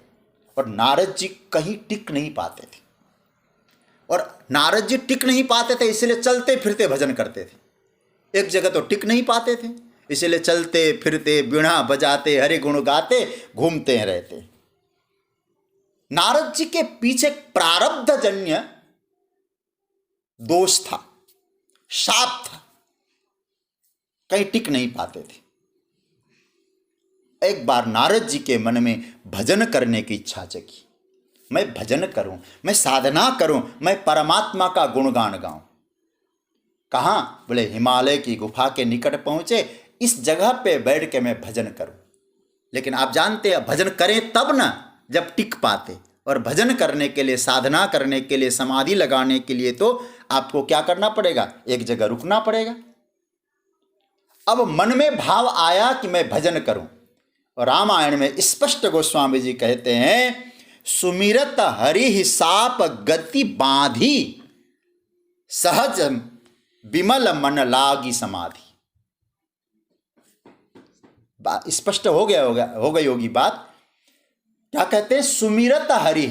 और नारद जी कहीं टिक नहीं पाते थे, और नारद जी टिक नहीं पाते थे, इसलिए चलते फिरते भजन करते थे। एक जगह तो टिक नहीं पाते थे, इसलिए चलते फिरते, बीणा बजाते, हरि गुण गाते, घूमते रहते। नारद जी के पीछे प्रारब्धजन्य दोष था, शाप था, कहीं टिक नहीं पाते थे। एक बार नारद जी के मन में भजन करने की इच्छा जगी। मैं भजन करूं, मैं साधना करूं, मैं परमात्मा का गुणगान गाऊं। कहां? बोले हिमालय की गुफा के निकट पहुंचे, इस जगह पे बैठ के मैं भजन करूं। लेकिन आप जानते हैं, भजन करें तब ना जब टिक पाते। और भजन करने के लिए, साधना करने के लिए, समाधि लगाने के लिए तो आपको क्या करना पड़ेगा? एक जगह रुकना पड़ेगा। अब मन में भाव आया कि मैं भजन करूं, और रामायण में स्पष्ट गोस्वामी जी कहते हैं, सुमिरत हरि ही साप गति बांधी, सहज विमल मन लागी समाधि। स्पष्ट हो गई होगी बात। क्या कहते हैं? सुमिरत हरि,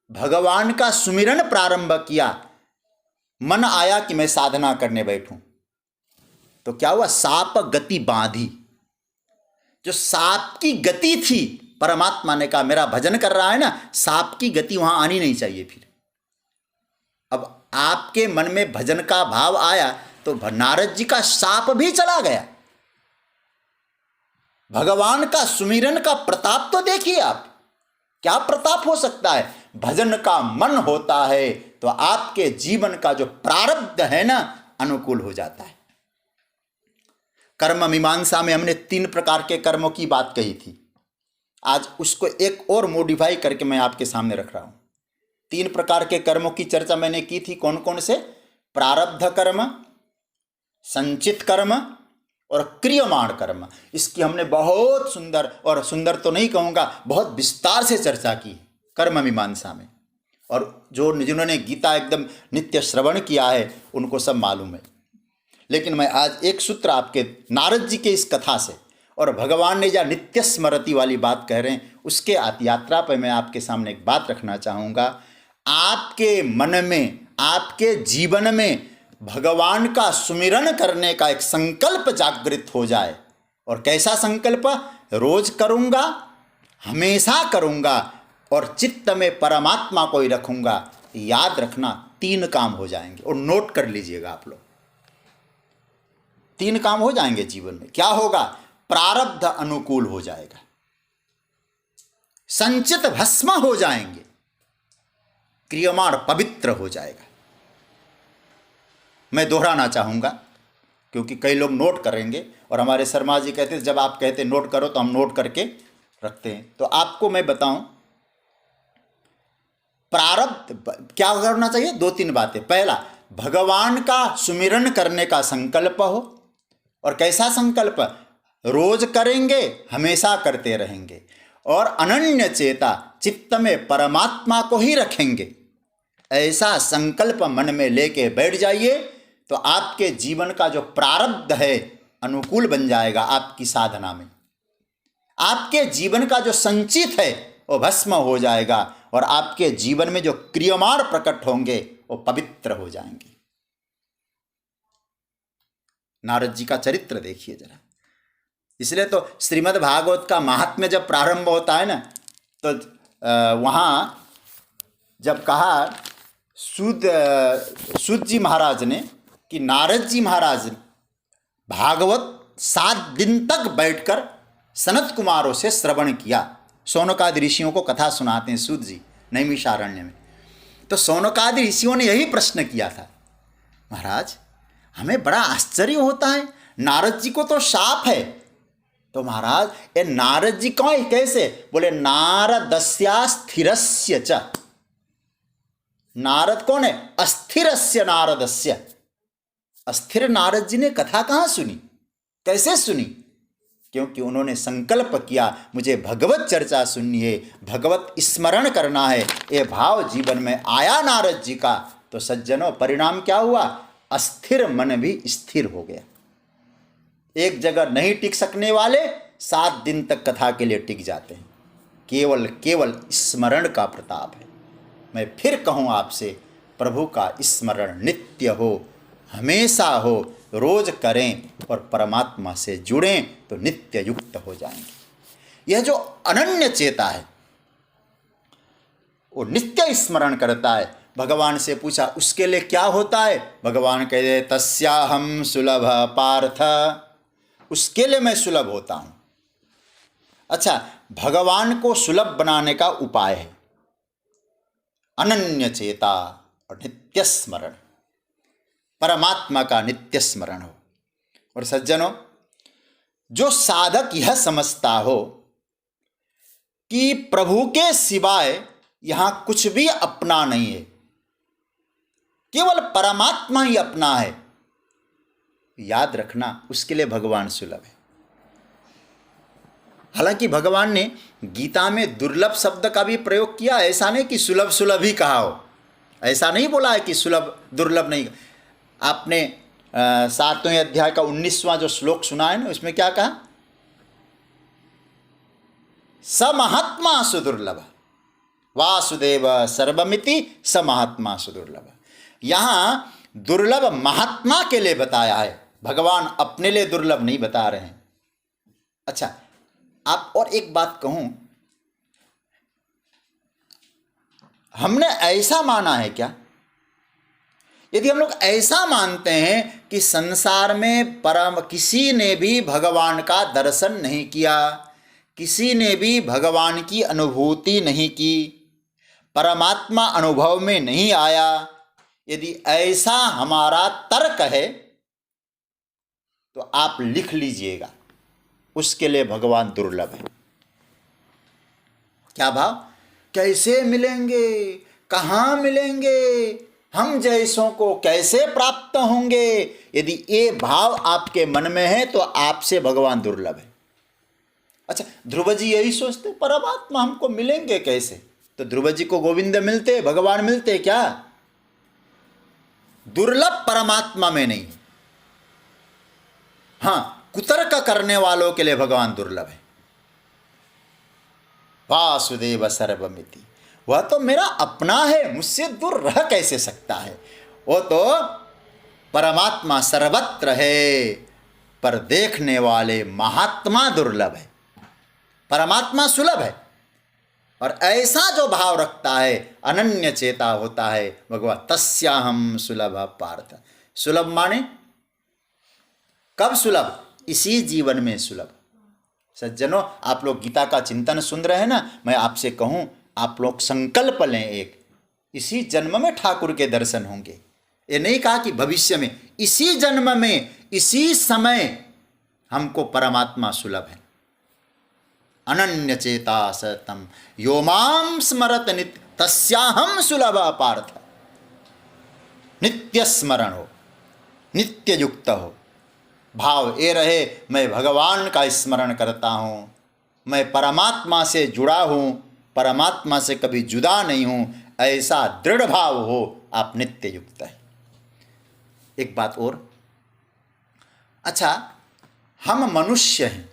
भगवान का सुमिरन प्रारंभ किया, मन आया कि मैं साधना करने बैठूं, तो क्या हुआ? साप गति बांधी। जो सांप की गति थी, परमात्मा ने कहा मेरा भजन कर रहा है ना, सांप की गति वहां आनी नहीं चाहिए। फिर अब आपके मन में भजन का भाव आया तो नारद जी का सांप भी चला गया। भगवान का सुमिरन का प्रताप तो देखिए आप, क्या प्रताप हो सकता है। भजन का मन होता है तो आपके जीवन का जो प्रारब्ध है ना, अनुकूल हो जाता है। कर्म मीमांसा में हमने 3 प्रकार के कर्मों की बात कही थी। आज उसको एक और मॉडिफाई करके मैं आपके सामने रख रहा हूं। 3 प्रकार के कर्मों की चर्चा मैंने की थी। कौन कौन से? प्रारब्ध कर्म, संचित कर्म और क्रियमाण कर्म। इसकी हमने बहुत सुंदर, और सुंदर तो नहीं कहूँगा, बहुत विस्तार से चर्चा की कर्म मीमांसा में। और जिन्होंने गीता एकदम नित्य श्रवण किया है उनको सब मालूम है। लेकिन मैं आज एक सूत्र आपके नारद जी के इस कथा से, और भगवान ने जहाँ नित्य स्मृति वाली बात कह रहे हैं, उसके यात्रा पर मैं आपके सामने एक बात रखना चाहूँगा। आपके मन में, आपके जीवन में भगवान का सुमिरन करने का एक संकल्प जागृत हो जाए। और कैसा संकल्प? रोज करूँगा, हमेशा करूँगा, और चित्त में परमात्मा को ही रखूँगा। याद रखना 3 काम हो जाएंगे, और नोट कर लीजिएगा आप लोग। 3 काम हो जाएंगे जीवन में। क्या होगा? प्रारब्ध अनुकूल हो जाएगा, संचित भस्म हो जाएंगे, क्रियमाण पवित्र हो जाएगा। मैं दोहराना चाहूँगा क्योंकि कई लोग नोट करेंगे, और हमारे शर्मा जी कहते जब आप कहते नोट करो तो हम नोट करके रखते हैं। तो आपको मैं बताऊं, प्रारब्ध क्या करना चाहिए? 2-3 बातें। पहला, भगवान का सुमिरन करने का संकल्प हो। और कैसा संकल्प? रोज करेंगे, हमेशा करते रहेंगे, और अनन्य चेता, चित्त में परमात्मा को ही रखेंगे। ऐसा संकल्प मन में लेके बैठ जाइए तो आपके जीवन का जो प्रारब्ध है अनुकूल बन जाएगा आपकी साधना में। आपके जीवन का जो संचित है वो भस्म हो जाएगा, और आपके जीवन में जो क्रियमाण प्रकट होंगे वो पवित्र हो जाएंगे। नारद जी का चरित्र देखिए जरा। इसलिए तो श्रीमद् भागवत का महात्म्य जब प्रारंभ होता है ना, तो वहाँ जब कहा सूत जी महाराज ने कि नारद जी महाराज भागवत 7 दिन तक बैठकर सनत कुमारों से श्रवण किया। शौनकादि ऋषियों को कथा सुनाते हैं सूत जी नैमिषारण्य में। तो शौनकादि ऋषियों ने यही प्रश्न किया था, महाराज हमें बड़ा आश्चर्य होता है, नारद जी को तो शाप है। तो महाराज ये नारद जी कौन, कैसे? बोले नारदस्या स्थिरस्य च। नारद कौन है? अस्थिरस्य नारदस्य। अस्थिर नारद जी ने कथा कहाँ सुनी, कैसे सुनी? क्योंकि उन्होंने संकल्प किया मुझे भगवत चर्चा सुननी है, भगवत स्मरण करना है। ये भाव जीवन में आया नारद जी का, तो सज्जनों परिणाम क्या हुआ? अस्थिर मन भी स्थिर हो गया। एक जगह नहीं टिक सकने वाले 7 दिन तक कथा के लिए टिक जाते हैं। केवल स्मरण का प्रताप है। मैं फिर कहूँ आपसे, प्रभु का स्मरण नित्य हो, हमेशा हो, रोज करें और परमात्मा से जुड़ें तो नित्य युक्त हो जाएंगे। यह जो अनन्य चेता है वो नित्य स्मरण करता है। भगवान से पूछा उसके लिए क्या होता है? भगवान कहते तस्याहम सुलभ पार्थ, उसके लिए मैं सुलभ होता हूँ। अच्छा, भगवान को सुलभ बनाने का उपाय है अनन्य चेता और नित्य स्मरण, परमात्मा का नित्य स्मरण हो। और सज्जनों, जो साधक यह समझता हो कि प्रभु के सिवाय यहां कुछ भी अपना नहीं है, केवल परमात्मा ही अपना है, याद रखना उसके लिए भगवान सुलभ है। हालांकि भगवान ने गीता में दुर्लभ शब्द का भी प्रयोग किया, ऐसा नहीं कि सुलभ सुलभ ही कहा हो, ऐसा नहीं बोला है कि सुलभ दुर्लभ नहीं। आपने 7वें अध्याय का 19वां जो श्लोक सुना है ना, उसमें क्या कहा? स महात्मा सुदुर्लभ, वासुदेव सर्वमिति स महात्मा सुदुर्लभ। यहाँ दुर्लभ महात्मा के लिए बताया है, भगवान अपने लिए दुर्लभ नहीं बता रहे हैं। अच्छा, आप और एक बात कहूं, हमने ऐसा माना है क्या? यदि हम लोग ऐसा मानते हैं कि संसार में परम किसी ने भी भगवान का दर्शन नहीं किया, किसी ने भी भगवान की अनुभूति नहीं की, परमात्मा अनुभव में नहीं आया, यदि ऐसा हमारा तर्क है तो आप लिख लीजिएगा, उसके लिए भगवान दुर्लभ है। क्या भाव? कैसे मिलेंगे, कहाँ मिलेंगे, हम जैसों को कैसे प्राप्त होंगे? यदि ये भाव आपके मन में है तो आपसे भगवान दुर्लभ है। अच्छा, ध्रुव जी यही सोचते, परमात्मा हमको मिलेंगे कैसे? तो ध्रुव जी को गोविंद मिलते, भगवान मिलते क्या? दुर्लभ परमात्मा में नहीं। हाँ, कुतर्क करने वालों के लिए भगवान दुर्लभ है। वासुदेव सर्वमिति, वह तो मेरा अपना है, मुझसे दूर रह कैसे सकता है? वो तो परमात्मा सर्वत्र है, पर देखने वाले महात्मा दुर्लभ है। परमात्मा सुलभ है, और ऐसा जो भाव रखता है, अनन्य चेता होता है, भगवान तस्याहम सुलभ पार्थ। सुलभ माने कब सुलभ? इसी जीवन में सुलभ। सज्जनों, आप लोग गीता का चिंतन सुन रहे हैं ना, मैं आपसे कहूं, आप लोग संकल्प लें एक, इसी जन्म में ठाकुर के दर्शन होंगे। ये नहीं कहा कि भविष्य में, इसी जन्म में, इसी समय हमको परमात्मा सुलभ है। अनन्य चेता सतम यो मां स्मरत नित्य तस्याहम सुलभ पार्थ। नित्य स्मरण हो, नित्य युक्त हो, भाव ये रहे मैं भगवान का स्मरण करता हूँ, मैं परमात्मा से जुड़ा हूँ, परमात्मा से कभी जुदा नहीं हूँ, ऐसा दृढ़ भाव हो, आप नित्य युक्त है। एक बात और, अच्छा, हम मनुष्य हैं,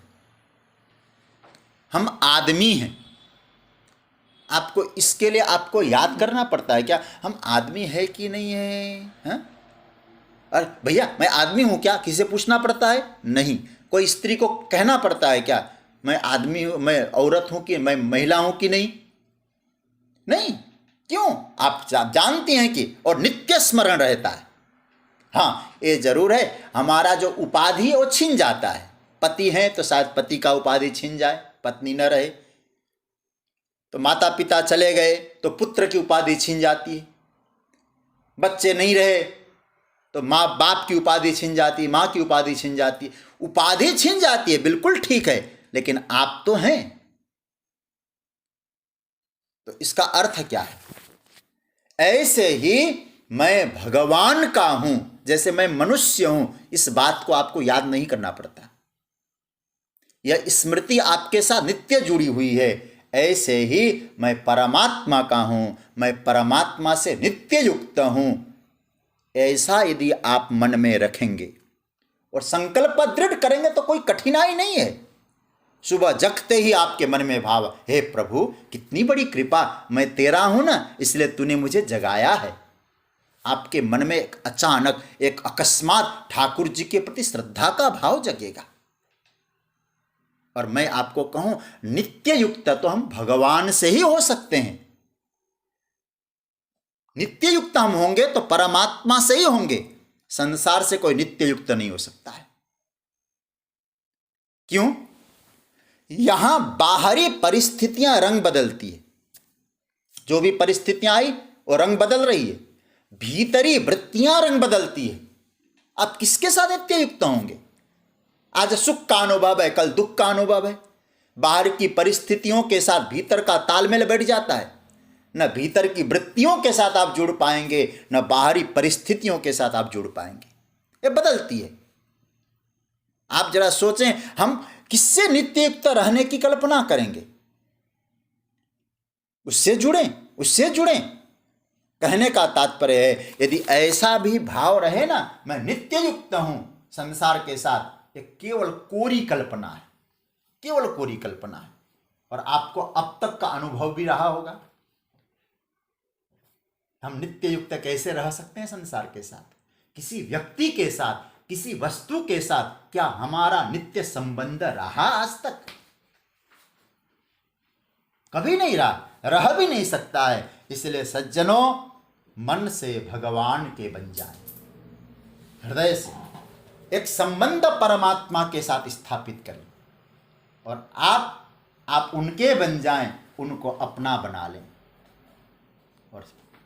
हम आदमी हैं, आपको इसके लिए आपको याद करना पड़ता है क्या हम आदमी है कि नहीं है? हाँ? अरे भैया मैं आदमी हूँ क्या, किसी से पूछना पड़ता है? नहीं। कोई स्त्री को कहना पड़ता है क्या मैं आदमी हूँ, मैं औरत हूँ कि मैं महिला हूँ कि नहीं? नहीं। क्यों? आप जानती हैं कि, और नित्य स्मरण रहता है। हाँ, ये जरूर है, हमारा जो उपाधि है वो छिन जाता है। पति हैं तो शायद पति का उपाधि छिन जाए, पत्नी न रहे तो, माता पिता चले गए तो पुत्र की उपाधि छिन जाती है, बच्चे नहीं रहे तो माँ बाप की उपाधि छिन जाती है, माँ की उपाधि छिन जाती है। उपाधि छिन जाती है, बिल्कुल ठीक है, लेकिन आप तो हैं। तो इसका अर्थ क्या है? ऐसे ही मैं भगवान का हूं, जैसे मैं मनुष्य हूं, इस बात को आपको याद नहीं करना पड़ता। यह स्मृति आपके साथ नित्य जुड़ी हुई है। ऐसे ही मैं परमात्मा का हूं, मैं परमात्मा से नित्य युक्त हूं, ऐसा यदि आप मन में रखेंगे और संकल्प दृढ़ करेंगे तो कोई कठिनाई नहीं है। सुबह जगते ही आपके मन में भाव, हे प्रभु कितनी बड़ी कृपा, मैं तेरा हूं ना, इसलिए तूने मुझे जगाया है। आपके मन में एक अचानक, एक अकस्मात ठाकुर जी के प्रति श्रद्धा का भाव जगेगा। और मैं आपको कहूं, नित्य युक्त तो हम भगवान से ही हो सकते हैं। नित्य युक्त हम होंगे तो परमात्मा से ही होंगे, संसार से कोई नित्य युक्त नहीं हो सकता है। क्यों? यहां बाहरी परिस्थितियां रंग बदलती है, जो भी परिस्थितियां आई वो रंग बदल रही है, भीतरी वृत्तियां रंग बदलती है। आप किसके साथ नित्य युक्त होंगे? आज सुख का अनुभव है, कल दुख का अनुभव है। बाहर की परिस्थितियों के साथ भीतर का तालमेल बैठ जाता है। न भीतर की वृत्तियों के साथ आप जुड़ पाएंगे, न बाहरी परिस्थितियों के साथ आप जुड़ पाएंगे, ये बदलती है। आप जरा सोचें, हम किससे नित्य युक्त रहने की कल्पना करेंगे? उससे जुड़ें, उससे जुड़ें। कहने का तात्पर्य है, यदि ऐसा भी भाव रहे ना, मैं नित्य युक्त हूं संसार के साथ, ये केवल कोरी कल्पना है, केवल कोरी कल्पना है। और आपको अब तक का अनुभव भी रहा होगा। हम नित्य युक्त कैसे रह सकते हैं संसार के साथ? किसी व्यक्ति के साथ, किसी वस्तु के साथ क्या हमारा नित्य संबंध रहा आज तक? कभी नहीं रहा, रह भी नहीं सकता है। इसलिए सज्जनों, मन से भगवान के बन जाए, हृदय से एक संबंध परमात्मा के साथ स्थापित करें और आप उनके बन जाएं, उनको अपना बना लें। और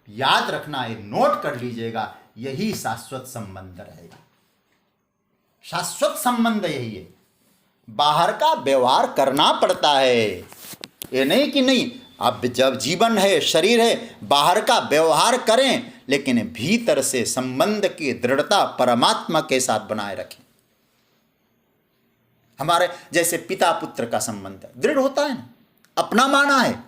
याद रखना, ये नोट कर लीजिएगा, यही शाश्वत संबंध रहेगा। शाश्वत संबंध यही है। बाहर का व्यवहार करना पड़ता है, ये नहीं कि नहीं, अब जब जीवन है, शरीर है, बाहर का व्यवहार करें, लेकिन भीतर से संबंध की दृढ़ता परमात्मा के साथ बनाए रखें। हमारे जैसे पिता पुत्र का संबंध दृढ़ होता है ना, अपना माना है,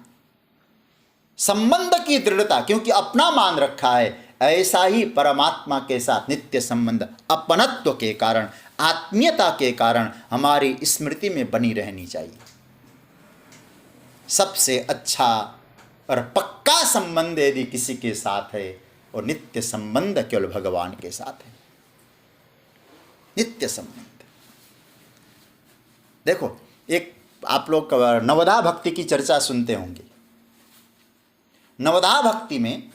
संबंध की दृढ़ता क्योंकि अपना मान रखा है, ऐसा ही परमात्मा के साथ नित्य संबंध अपनत्व के कारण, आत्मीयता के कारण हमारी स्मृति में बनी रहनी चाहिए। सबसे अच्छा और पक्का संबंध यदि किसी के साथ है, और नित्य संबंध केवल भगवान के साथ है। नित्य संबंध देखो, एक आप लोग नवधा भक्ति की चर्चा सुनते होंगे। नवधा भक्ति में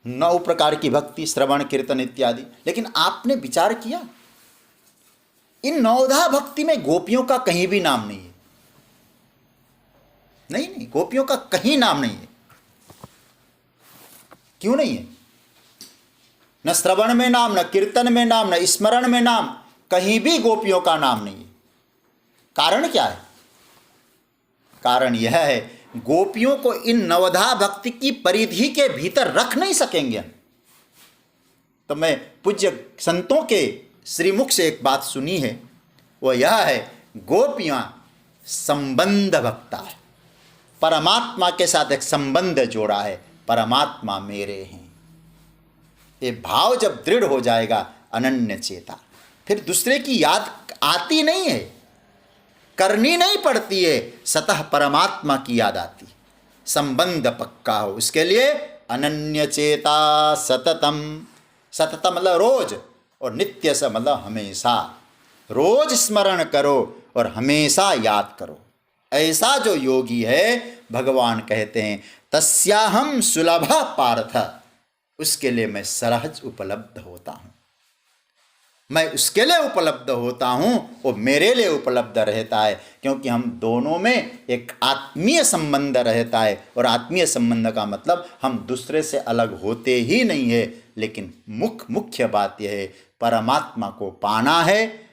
9 प्रकार की भक्ति, श्रवण, कीर्तन इत्यादि। लेकिन आपने विचार किया, इन नवधा भक्ति में गोपियों का कहीं भी नाम नहीं है। नहीं, गोपियों का कहीं नाम नहीं है। क्यों नहीं है? न श्रवण में नाम, न कीर्तन में नाम, न स्मरण में नाम, कहीं भी गोपियों का नाम नहीं है। कारण क्या है? कारण यह है, गोपियों को इन नवधा भक्ति की परिधि के भीतर रख नहीं सकेंगे। तो मैं पूज्य संतों के श्रीमुख से एक बात सुनी है, वो यह है, गोपियां संबंध भक्ता है, परमात्मा के साथ एक संबंध जोड़ा है, परमात्मा मेरे हैं। ये भाव जब दृढ़ हो जाएगा, अनन्य चेता, फिर दूसरे की याद आती नहीं है, करनी नहीं पड़ती है, सतह परमात्मा की याद आती। संबंध पक्का हो, उसके लिए अनन्य चेता सततम। सततम मतलब रोज, और नित्य से मतलब हमेशा। रोज स्मरण करो और हमेशा याद करो। ऐसा जो योगी है, भगवान कहते हैं, तस्याहम सुलभ पार्थ, उसके लिए मैं सहज उपलब्ध होता हूँ। मैं उसके लिए उपलब्ध होता हूँ, वो मेरे लिए उपलब्ध रहता है, क्योंकि हम दोनों में एक आत्मीय संबंध रहता है। और आत्मीय संबंध का मतलब हम दूसरे से अलग होते ही नहीं है, लेकिन मुख्य बात यह है, परमात्मा को पाना है।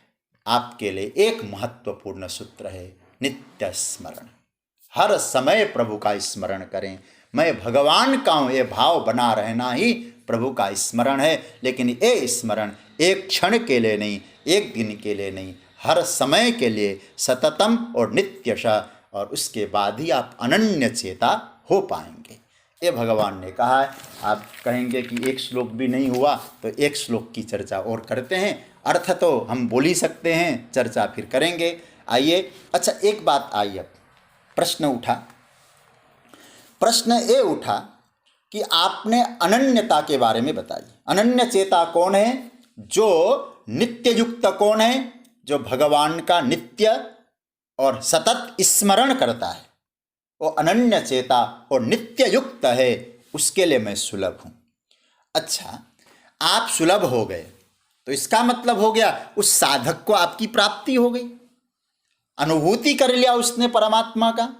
आपके लिए एक महत्वपूर्ण सूत्र है, नित्य स्मरण। हर समय प्रभु का स्मरण करें। मैं भगवान का हूँ, ये भाव बना रहना ही प्रभु का स्मरण है। लेकिन ये स्मरण एक क्षण के लिए नहीं, एक दिन के लिए नहीं, हर समय के लिए सततम और नित्यशः, और उसके बाद ही आप अनन्य चेता हो पाएंगे। ये भगवान ने कहा है। आप कहेंगे कि एक श्लोक भी नहीं हुआ, तो एक श्लोक की चर्चा और करते हैं। अर्थ तो हम बोल ही सकते हैं, चर्चा फिर करेंगे। आइए, अच्छा एक बात आई, अब प्रश्न उठा। प्रश्न ये उठा कि आपने अनन्यता के बारे में बताई। अनन्य चेता कौन है? जो नित्य युक्त कौन है? जो भगवान का नित्य और सतत स्मरण करता है, वो अनन्य चेता और नित्य युक्त है, उसके लिए मैं सुलभ हूँ। अच्छा, आप सुलभ हो गए तो इसका मतलब हो गया उस साधक को आपकी प्राप्ति हो गई, अनुभूति कर लिया उसने परमात्मा का।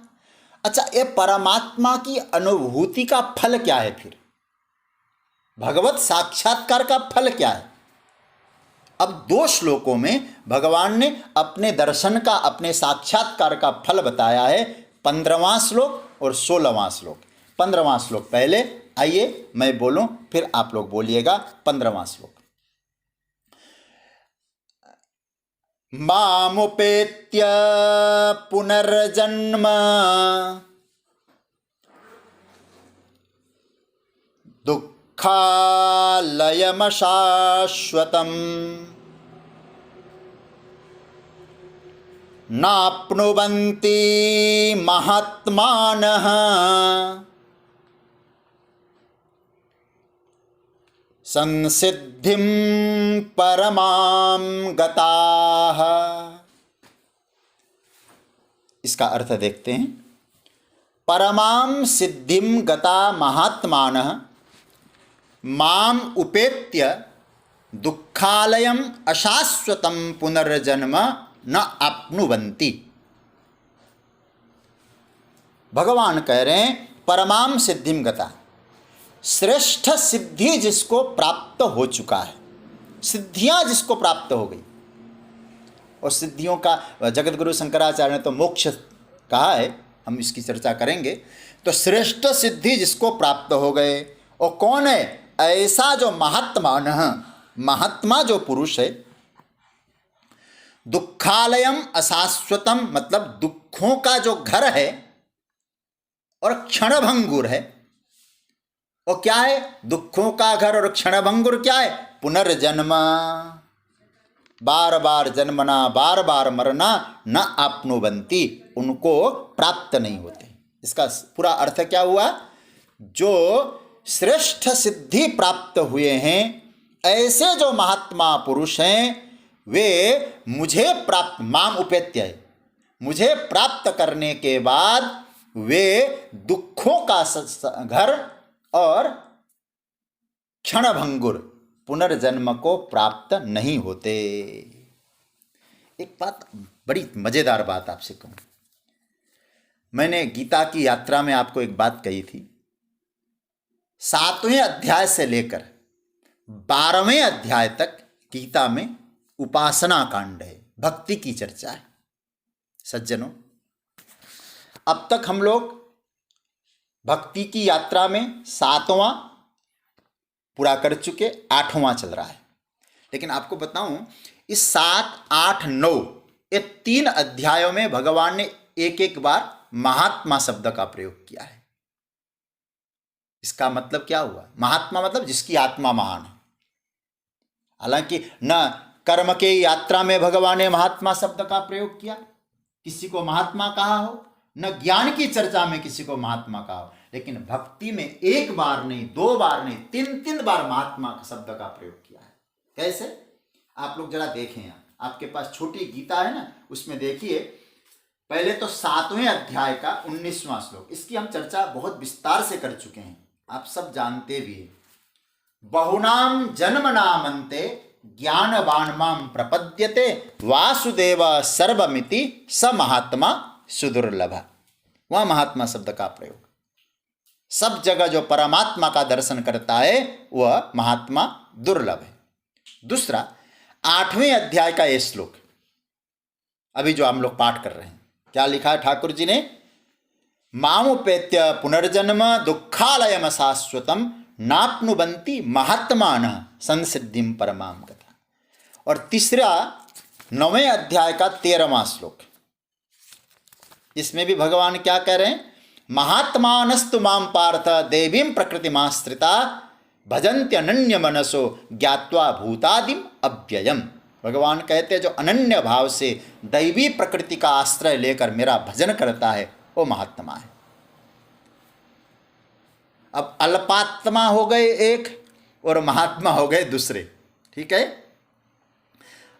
अच्छा, ये परमात्मा की अनुभूति का फल क्या है फिर? भगवत साक्षात्कार का फल क्या है? अब 2 श्लोकों में भगवान ने अपने दर्शन का, अपने साक्षात्कार का फल बताया है। 15वां श्लोक और 16वां श्लोक। 15वां श्लोक पहले, आइए मैं बोलूं फिर आप लोग बोलिएगा। 15वां श्लोक, मामुपेत्य पुनर्जन्म दुःखालयमशाश्वतम् नाप्नुवन्ति महात्मानः संसिद्धिं परमां गताः। इसका अर्थ देखते हैं। परमां सिद्धिं गता महात्मानः माम उपेत्य दुःखालयम् अशाश्वतं पुनर्जन्म न आप्नुवन्ति। भगवान कह रहे हैं परमाम सिद्धिम गता, श्रेष्ठ सिद्धि जिसको प्राप्त हो चुका है, सिद्धियां जिसको प्राप्त हो गई। और सिद्धियों का जगत गुरु शंकराचार्य ने तो मोक्ष कहा है, हम इसकी चर्चा करेंगे। तो श्रेष्ठ सिद्धि जिसको प्राप्त हो गए, और कौन है? ऐसा जो महात्मा जो पुरुष है। दुखालयम अशाश्वतम मतलब दुखों का जो घर है और क्षणभंगुर है। और क्या है? दुखों का घर और क्षणभंगुर क्या है? पुनर्जन्म, बार बार जन्मना, बार बार मरना, न आप्नुवन्ति, उनको प्राप्त नहीं होते। इसका पूरा अर्थ क्या हुआ? जो श्रेष्ठ सिद्धि प्राप्त हुए हैं, ऐसे जो महात्मा पुरुष हैं, वे मुझे प्राप्त, माम उपेत्य है, मुझे प्राप्त करने के बाद वे दुखों का घर और क्षणभंगुर पुनर्जन्म को प्राप्त नहीं होते। एक बात, बड़ी मजेदार बात आपसे कहूं। मैंने गीता की यात्रा में आपको एक बात कही थी। 7वें अध्याय से लेकर 12वें अध्याय तक गीता में उपासना कांड है, भक्ति की चर्चा है। सज्जनों, अब तक हम लोग भक्ति की यात्रा में 7वां पूरा कर चुके, 8वां चल रहा है। लेकिन आपको बताऊं, इस 7, 8, 9 ये 3 अध्यायों में भगवान ने एक एक बार महात्मा शब्द का प्रयोग किया है। इसका मतलब क्या हुआ? महात्मा मतलब जिसकी आत्मा महान है। हालांकि न कर्म के यात्रा में भगवान ने महात्मा शब्द का प्रयोग किया, किसी को महात्मा कहा हो, न ज्ञान की चर्चा में किसी को महात्मा कहा हो, लेकिन भक्ति में एक बार नहीं, 2 बार नहीं, 3 बार महात्मा शब्द का प्रयोग किया है। कैसे? आप लोग जरा देखें, यहाँ आपके पास छोटी गीता है ना, उसमें देखिए। पहले तो 7वें अध्याय का 19वां श्लोक, इसकी हम चर्चा बहुत विस्तार से कर चुके हैं, आप सब जानते भी हैं। बहुनाम जन्मनामन्ते ज्ञानवान माम प्रपद्यते वासुदेव सर्वमिति स महात्मा सुदुर्लभ। वह महात्मा शब्द का प्रयोग, सब जगह जो परमात्मा का दर्शन करता है वह महात्मा दुर्लभ है। दूसरा, 8वें अध्याय का ये श्लोक अभी जो हम लोग पाठ कर रहे हैं, क्या लिखा है ठाकुर जी ने? मामुपेत्य पुनर्जन्म दुखालयम शाश्वतम नाप्नुवन्ति महात्मानः संसिद्धिं परमां गता। और तीसरा, 9वें अध्याय का 13वां श्लोक, इसमें भी भगवान क्या कह रहे हैं? महात्मानस्तु मां पार्थ देवीं प्रकृतिमाश्रिता भजन्त्यनन्य मनसो ज्ञात्वा भूतादिम अव्ययम। भगवान कहते हैं जो अनन्य भाव से दैवी प्रकृति का आश्रय लेकर मेरा भजन करता है वो महात्मा है। अब अल्पात्मा हो गए एक और महात्मा हो गए दूसरे, ठीक है?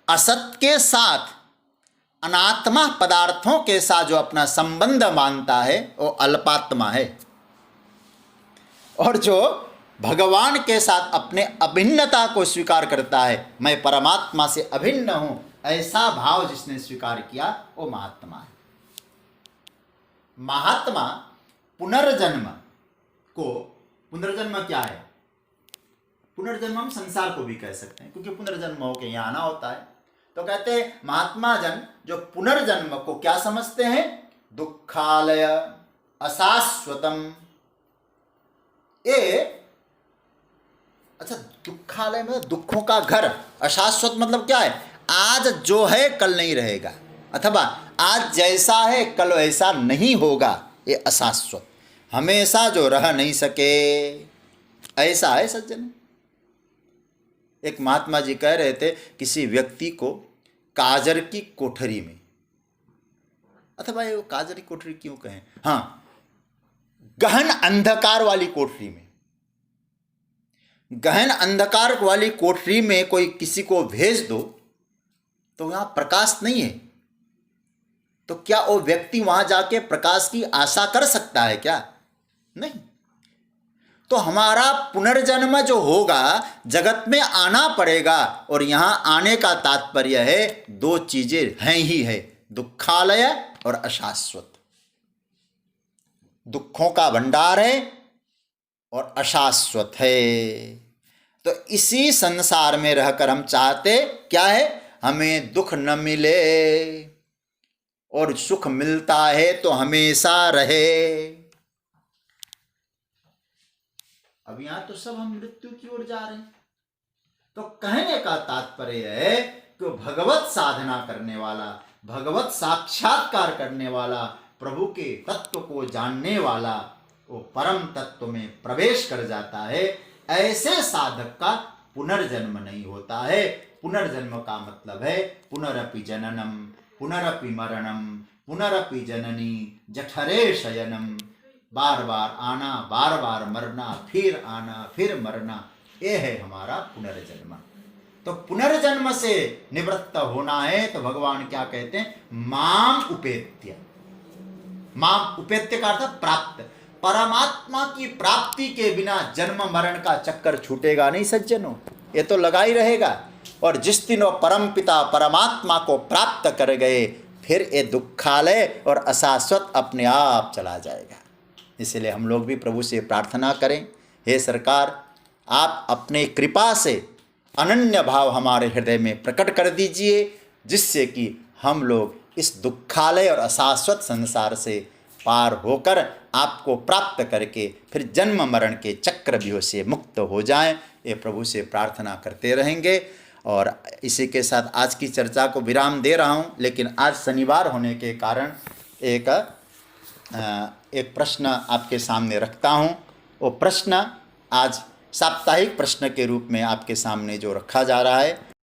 असत के साथ, अनात्मा पदार्थों के साथ जो अपना संबंध मानता है वो अल्पात्मा है, और जो भगवान के साथ अपने अभिन्नता को स्वीकार करता है, मैं परमात्मा से अभिन्न हूं, ऐसा भाव जिसने स्वीकार किया वो महात्मा है। महात्मा पुनर्जन्म को, पुनर्जन्म क्या है? पुनर्जन्म हम संसार को भी कह सकते हैं, क्योंकि पुनर्जन्म होकर यहाँ आना होता है। तो कहते हैं महात्मा जन जो पुनर्जन्म को क्या समझते हैं? दुखालय अशाश्वतम। ये अच्छा, दुखालय में दुखों का घर, अशाश्वत मतलब क्या है? आज जो है कल नहीं रहेगा, अथवा आज जैसा है कल ऐसा नहीं होगा, ये अशाश्वत, हमेशा जो रह नहीं सके, ऐसा है सज्जन। एक महात्मा जी कह रहे थे, किसी व्यक्ति को काजर की कोठरी में अथवा ये काजरी कोठरी क्यों कहें, हाँ, गहन अंधकार वाली कोठरी में, गहन अंधकार वाली कोठरी में कोई किसी को भेज दो तो वहां प्रकाश नहीं है, तो क्या वो व्यक्ति वहां जाके प्रकाश की आशा कर सकता है क्या? नहीं। तो हमारा पुनर्जन्म जो होगा, जगत में आना पड़ेगा, और यहां आने का तात्पर्य है दो चीजें हैं ही है, दुखालय और अशाश्वत। दुखों का भंडार है और अशाश्वत है। तो इसी संसार में रहकर हम चाहते क्या है, हमें दुख न मिले, और सुख मिलता है तो हमेशा रहे। अब यहां तो सब हम मृत्यु की ओर जा रहे हैं। तो कहने का तात्पर्य है कि भगवत साधना करने वाला, भगवत साक्षात्कार करने वाला, प्रभु के तत्व को जानने वाला, वो परम तत्व में प्रवेश कर जाता है। ऐसे साधक का पुनर्जन्म नहीं होता है। पुनर्जन्म का मतलब है पुनरपि जननम, पुनरपि मरणम, पुनरपि जननी जठरे शयनम, बार बार आना, बार बार मरना, फिर आना, फिर मरना, ये है हमारा पुनर्जन्म। तो पुनर्जन्म से निवृत्त होना है तो भगवान क्या कहते हैं, माम उपेत्य। माम उपेत्य का अर्थ प्राप्त, परमात्मा की प्राप्ति के बिना जन्म मरण का चक्कर छूटेगा नहीं सज्जनों, ये तो लगा ही रहेगा। और जिस दिन वो परम पिता परमात्मा को प्राप्त कर गए, फिर ये दुखालय और अशाश्वत अपने आप चला जाएगा। इसलिए हम लोग भी प्रभु से प्रार्थना करें, हे सरकार, आप अपने कृपा से अनन्य भाव हमारे हृदय में प्रकट कर दीजिए, जिससे कि हम लोग इस दुखालय और अशाश्वत संसार से पार होकर आपको प्राप्त करके फिर जन्म मरण के चक्रव्यूह से मुक्त हो जाएं। ये प्रभु से प्रार्थना करते रहेंगे। और इसी के साथ आज की चर्चा को विराम दे रहा हूँ, लेकिन आज शनिवार होने के कारण एक प्रश्न आपके सामने रखता हूँ। वो प्रश्न आज साप्ताहिक प्रश्न के रूप में आपके सामने जो रखा जा रहा है,